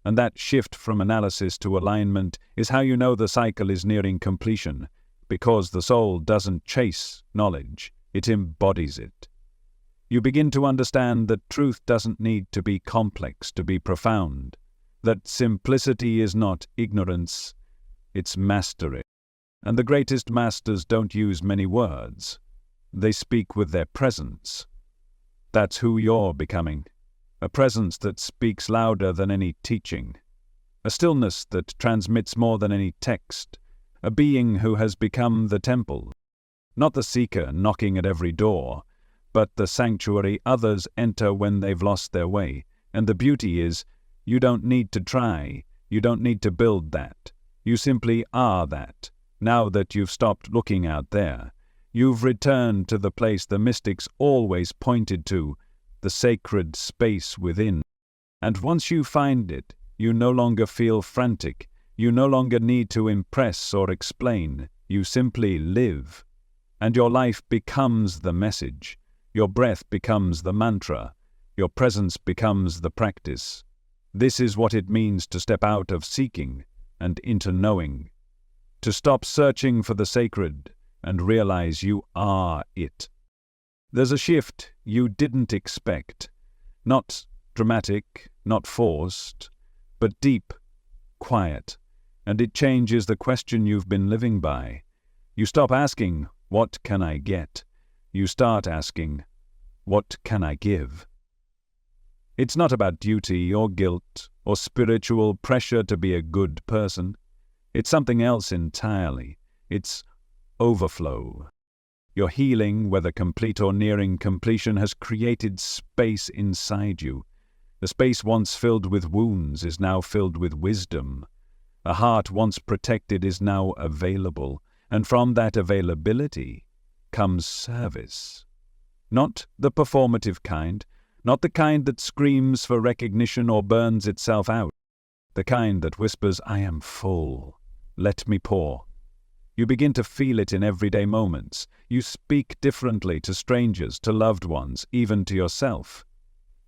and that shift from analysis to alignment is how you know the cycle is nearing completion, because the soul doesn't chase knowledge, it embodies it. You begin to understand that truth doesn't need to be complex to be profound, that simplicity is not ignorance, it's mastery. And the greatest masters don't use many words, they speak with their presence. That's who you're becoming, a presence that speaks louder than any teaching, a stillness that transmits more than any text, a being who has become the temple, not the seeker knocking at every door, but the sanctuary others enter when they've lost their way. And the beauty is, you don't need to try, you don't need to build that, you simply are that, Now that you've stopped looking out there, you've returned to the place the mystics always pointed to, the sacred space within. And once you find it, you no longer feel frantic. You no longer need to impress or explain. You simply live. And your life becomes the message. Your breath becomes the mantra. Your presence becomes the practice. This is what it means to step out of seeking and into knowing. To stop searching for the sacred and realize you are it. There's a shift you didn't expect. Not dramatic, not forced, but deep, quiet. And it changes the question you've been living by. You stop asking, what can I get? You start asking, what can I give? It's not about duty or guilt or spiritual pressure to be a good person. It's something else entirely. It's overflow. Your healing, whether complete or nearing completion, has created space inside you. The space once filled with wounds is now filled with wisdom. A heart once protected is now available, and from that availability comes service. Not the performative kind, not the kind that screams for recognition or burns itself out. The kind that whispers, I am full. Let me pour. You begin to feel it in everyday moments. You speak differently to strangers, to loved ones, even to yourself.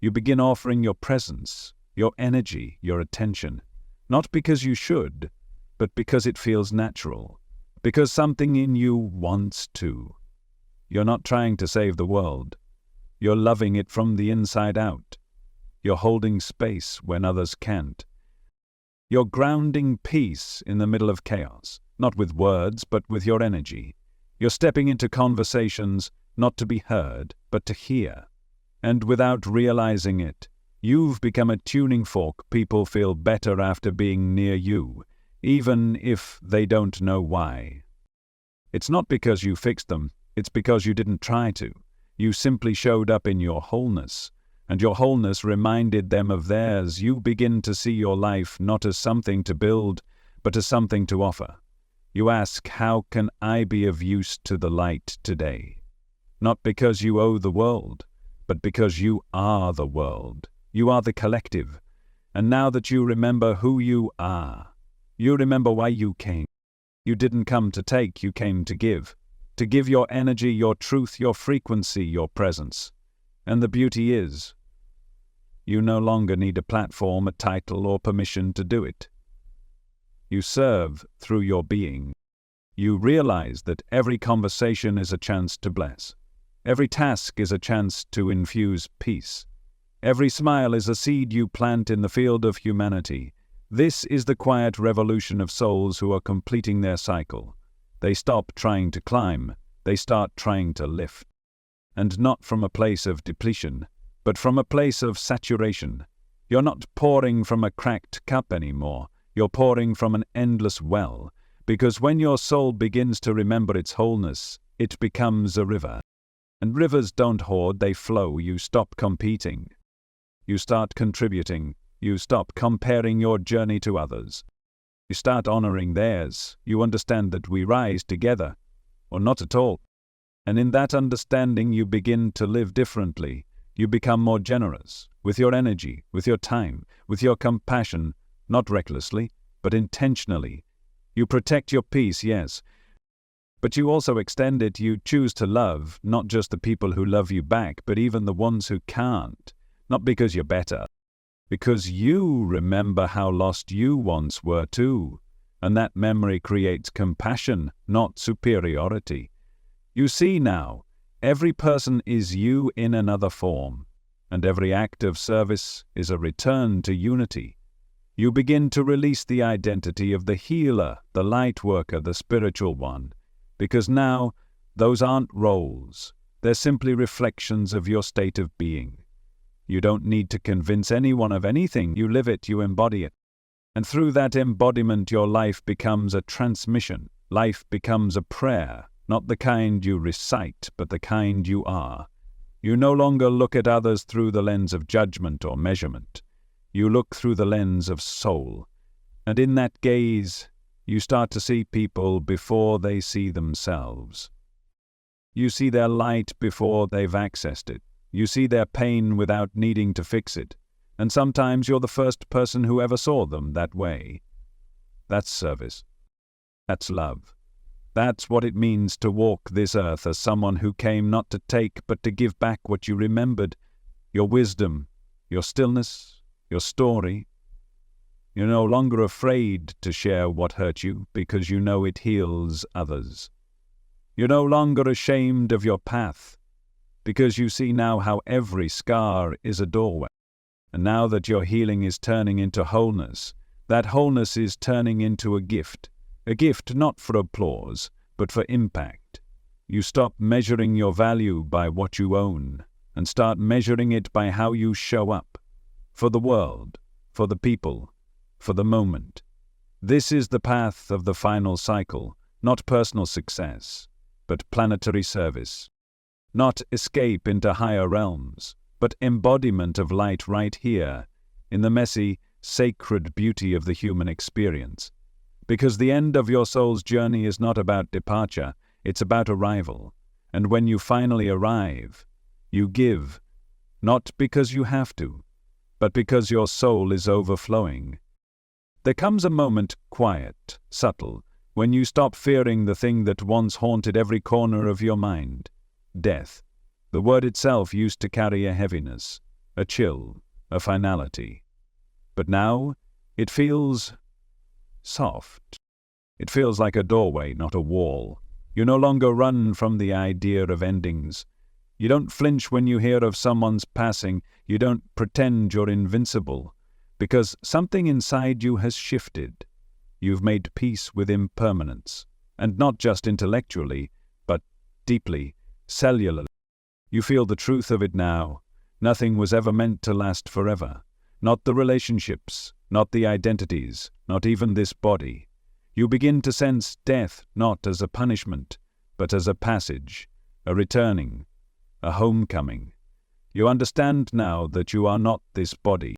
You begin offering your presence, your energy, your attention. Not because you should, but because it feels natural. Because something in you wants to. You're not trying to save the world. You're loving it from the inside out. You're holding space when others can't. You're grounding peace in the middle of chaos, not with words, but with your energy. You're stepping into conversations, not to be heard, but to hear. And without realizing it, you've become a tuning fork. People feel better after being near you, even if they don't know why. It's not because you fixed them, it's because you didn't try to. You simply showed up in your wholeness, and your wholeness reminded them of theirs. You begin to see your life not as something to build, but as something to offer. You ask, how can I be of use to the light today? Not because you owe the world, but because you are the world. You are the collective. And now that you remember who you are, you remember why you came. You didn't come to take, you came to give. To give your energy, your truth, your frequency, your presence. And the beauty is, you no longer need a platform, a title, or permission to do it. You serve through your being. You realize that every conversation is a chance to bless. Every task is a chance to infuse peace. Every smile is a seed you plant in the field of humanity. This is the quiet revolution of souls who are completing their cycle. They stop trying to climb, they start trying to lift. And not from a place of depletion, but from a place of saturation. You're not pouring from a cracked cup anymore, you're pouring from an endless well, because when your soul begins to remember its wholeness, it becomes a river. And rivers don't hoard, they flow. You stop competing. You start contributing. You stop comparing your journey to others. You start honoring theirs. You understand that we rise together, or not at all. And in that understanding you begin to live differently. You become more generous, with your energy, with your time, with your compassion, not recklessly, but intentionally. You protect your peace, yes, but you also extend it. You choose to love, not just the people who love you back, but even the ones who can't. Not because you're better, because you remember how lost you once were too, and that memory creates compassion, not superiority. You see now, every person is you in another form, and every act of service is a return to unity. You begin to release the identity of the healer, the light worker, the spiritual one, because now those aren't roles, they're simply reflections of your state of being. You don't need to convince anyone of anything, you live it, you embody it. And through that embodiment your life becomes a transmission, life becomes a prayer, not the kind you recite, but the kind you are. You no longer look at others through the lens of judgment or measurement. You look through the lens of soul, and in that gaze, You start to see people before they see themselves. You see their light before they've accessed it. You see their pain without needing to fix it. And sometimes you're the first person who ever saw them that way. That's service. That's love. That's what it means to walk this earth as someone who came not to take but to give back what you remembered, your wisdom, your stillness, your story. You're no longer afraid to share what hurt you because you know it heals others. You're no longer ashamed of your path because you see now how every scar is a doorway. And now that your healing is turning into wholeness, that wholeness is turning into a gift not for applause, but for impact. You stop measuring your value by what you own and start measuring it by how you show up for the world, for the people, for the moment. This is the path of the final cycle, not personal success, but planetary service. Not escape into higher realms, but embodiment of light right here, in the messy, sacred beauty of the human experience. Because the end of your soul's journey is not about departure, it's about arrival. And when you finally arrive, you give, not because you have to, but because your soul is overflowing. There comes a moment, quiet, subtle, when you stop fearing the thing that once haunted every corner of your mind. Death. The word itself used to carry a heaviness, a chill, a finality. But now, it feels soft. It feels like a doorway, not a wall. You no longer run from the idea of endings. You don't flinch when you hear of someone's passing. You don't pretend you're invincible, because something inside you has shifted. You've made peace with impermanence, and not just intellectually, but deeply, cellularly. You feel the truth of it now. Nothing was ever meant to last forever. Not the relationships, not the identities, not even this body. You begin to sense death not as a punishment, but as a passage, a returning, a homecoming. You understand now that you are not this body.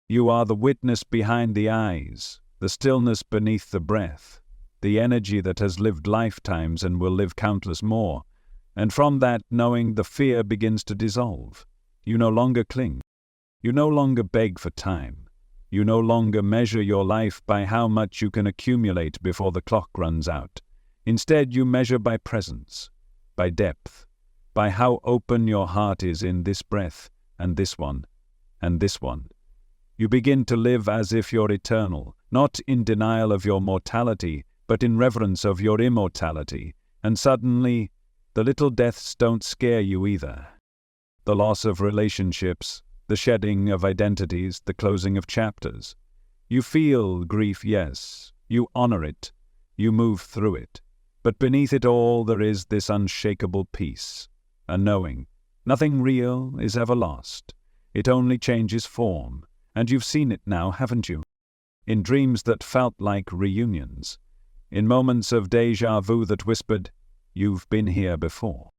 You are the witness behind the eyes, the stillness beneath the breath, the energy that has lived lifetimes and will live countless more. And from that knowing, the fear begins to dissolve. You no longer cling. You no longer beg for time. You no longer measure your life by how much you can accumulate before the clock runs out. Instead, you measure by presence, by depth, by how open your heart is in this breath, and this one, and this one. You begin to live as if you're eternal, not in denial of your mortality, but in reverence of your immortality. And suddenly, the little deaths don't scare you either. The loss of relationships, the shedding of identities, the closing of chapters. You feel grief, yes. You honor it. You move through it. But beneath it all there is this unshakable peace, a knowing. Nothing real is ever lost. It only changes form. And you've seen it now, haven't you? In dreams that felt like reunions. In moments of déjà vu that whispered, "You've been here before."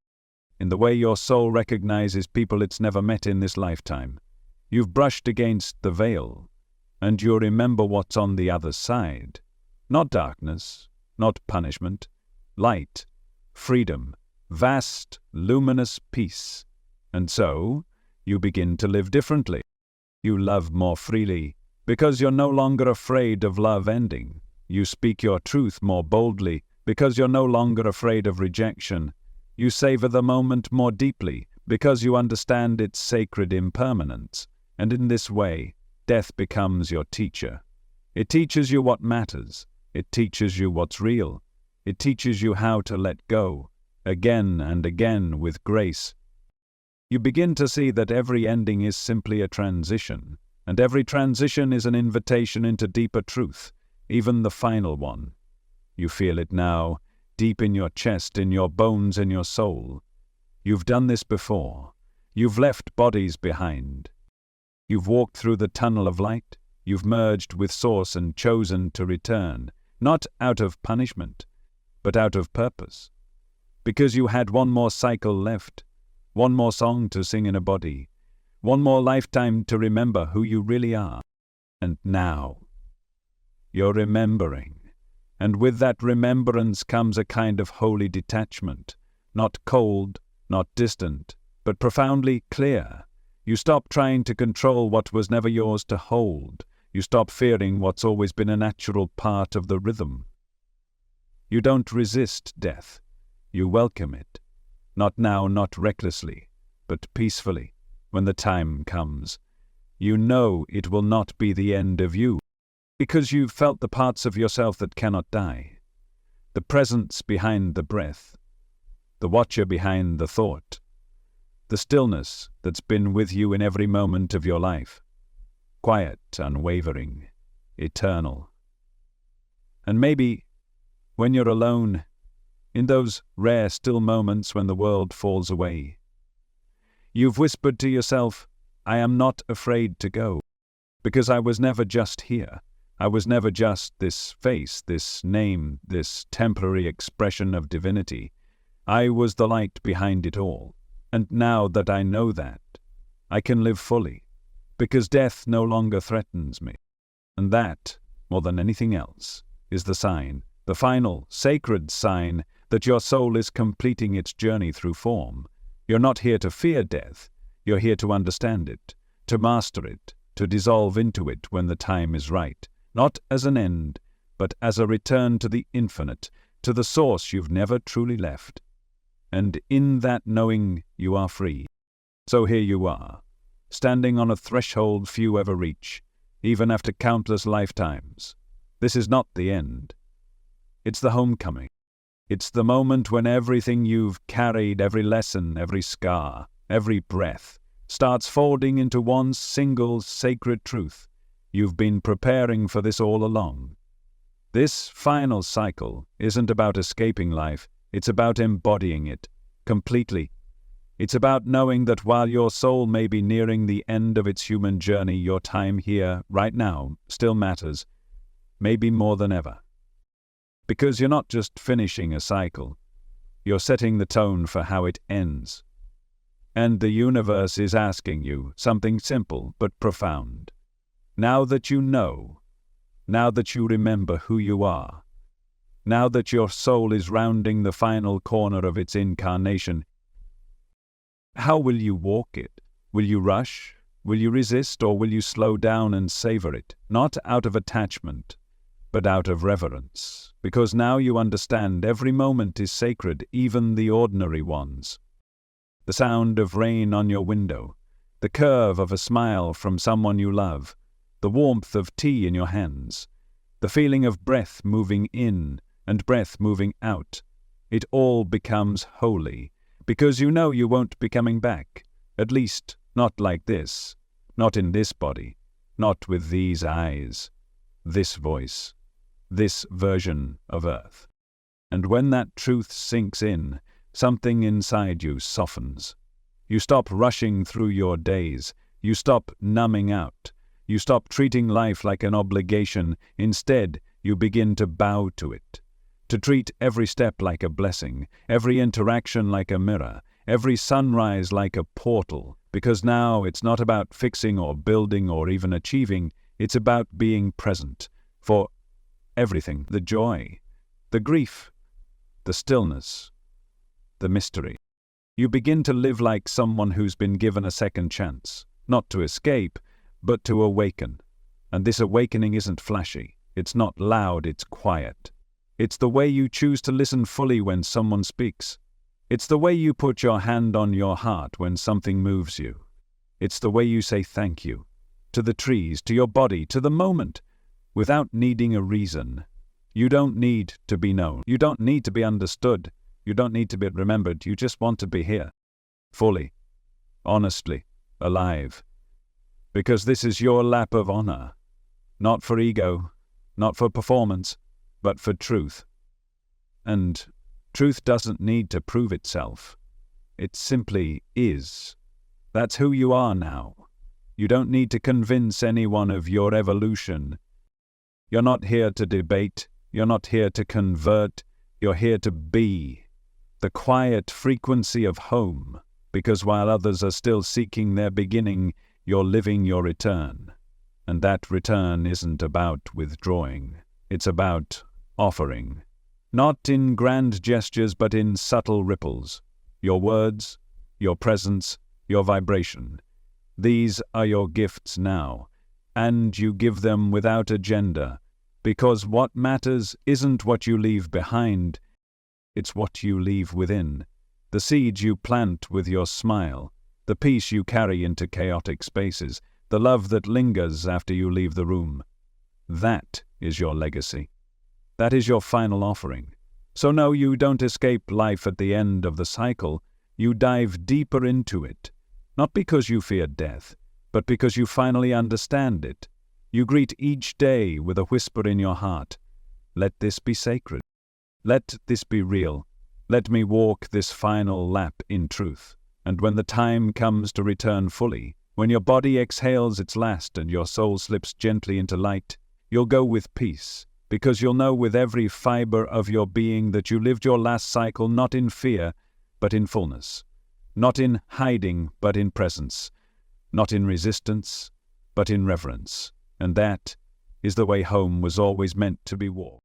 In the way your soul recognizes people it's never met in this lifetime. You've brushed against the veil, and you remember what's on the other side. Not darkness, not punishment, light, freedom, vast, luminous peace. And so, you begin to live differently. You love more freely, because you're no longer afraid of love ending. You speak your truth more boldly, because you're no longer afraid of rejection. You savor the moment more deeply, because you understand its sacred impermanence. And in this way, death becomes your teacher. It teaches you what matters. It teaches you what's real. It teaches you how to let go, again and again with grace. You begin to see that every ending is simply a transition, and every transition is an invitation into deeper truth, even the final one. You feel it now, deep in your chest, in your bones, in your soul. You've done this before. You've left bodies behind. You've walked through the tunnel of light. You've merged with Source and chosen to return, not out of punishment, but out of purpose. Because you had one more cycle left, one more song to sing in a body, one more lifetime to remember who you really are. And now, you're remembering. And with that remembrance comes a kind of holy detachment, not cold, not distant, but profoundly clear. You stop trying to control what was never yours to hold. You stop fearing what's always been a natural part of the rhythm. You don't resist death. You welcome it. Not now, not recklessly, but peacefully, when the time comes. You know it will not be the end of you, because you've felt the parts of yourself that cannot die. The presence behind the breath, the watcher behind the thought, the stillness that's been with you in every moment of your life. Quiet, unwavering, eternal. And maybe, when you're alone, in those rare still moments when the world falls away, you've whispered to yourself, I am not afraid to go, because I was never just here. I was never just this face, this name, this temporary expression of divinity. I was the light behind it all. And now that I know that, I can live fully, because death no longer threatens me. And that, more than anything else, is the sign, the final, sacred sign, that your soul is completing its journey through form. You're not here to fear death. You're here to understand it, to master it, to dissolve into it when the time is right. Not as an end, but as a return to the infinite, to the source you've never truly left. And in that knowing, you are free. So here you are, standing on a threshold few ever reach, even after countless lifetimes. This is not the end. It's the homecoming. It's the moment when everything you've carried, every lesson, every scar, every breath, starts folding into one single sacred truth. You've been preparing for this all along. This final cycle isn't about escaping life, it's about embodying it completely. It's about knowing that while your soul may be nearing the end of its human journey, your time here, right now, still matters, maybe more than ever. Because you're not just finishing a cycle, you're setting the tone for how it ends. And the universe is asking you something simple but profound. Now that you know, now that you remember who you are, now that your soul is rounding the final corner of its incarnation, how will you walk it? Will you rush? Will you resist? Or will you slow down and savor it? Not out of attachment, but out of reverence. Because now you understand every moment is sacred, even the ordinary ones. The sound of rain on your window, the curve of a smile from someone you love, the warmth of tea in your hands, the feeling of breath moving in and breath moving out. It all becomes holy, because you know you won't be coming back, at least not like this, not in this body, not with these eyes, this voice, this version of Earth. And when that truth sinks in, something inside you softens. You stop rushing through your days, you stop numbing out, you stop treating life like an obligation. Instead, you begin to bow to it, to treat every step like a blessing, every interaction like a mirror, every sunrise like a portal, because now it's not about fixing or building or even achieving, it's about being present for everything, the joy, the grief, the stillness, the mystery. You begin to live like someone who's been given a second chance, not to escape, but to awaken. And this awakening isn't flashy, it's not loud, it's quiet. It's the way you choose to listen fully when someone speaks. It's the way you put your hand on your heart when something moves you. It's the way you say thank you, to the trees, to your body, to the moment, without needing a reason. You don't need to be known. You don't need to be understood. You don't need to be remembered. You just want to be here, fully, honestly, alive. Because this is your lap of honor, not for ego, not for performance, but for truth. And truth doesn't need to prove itself. It simply is. That's who you are now. You don't need to convince anyone of your evolution. You're not here to debate. You're not here to convert. You're here to be. The quiet frequency of home, because while others are still seeking their beginning, you're living your return. And that return isn't about withdrawing. It's about offering. Not in grand gestures, but in subtle ripples. Your words, your presence, your vibration. These are your gifts now, and you give them without agenda, because what matters isn't what you leave behind, it's what you leave within. The seeds you plant with your smile, the peace you carry into chaotic spaces, the love that lingers after you leave the room. That is your legacy. That is your final offering. So no, you don't escape life at the end of the cycle. You dive deeper into it, not because you fear death, but because you finally understand it. You greet each day with a whisper in your heart. Let this be sacred. Let this be real. Let me walk this final lap in truth. And when the time comes to return fully, when your body exhales its last and your soul slips gently into light, you'll go with peace, because you'll know with every fiber of your being that you lived your last cycle not in fear, but in fullness. Not in hiding, but in presence. Not in resistance, but in reverence. And that is the way home was always meant to be walked.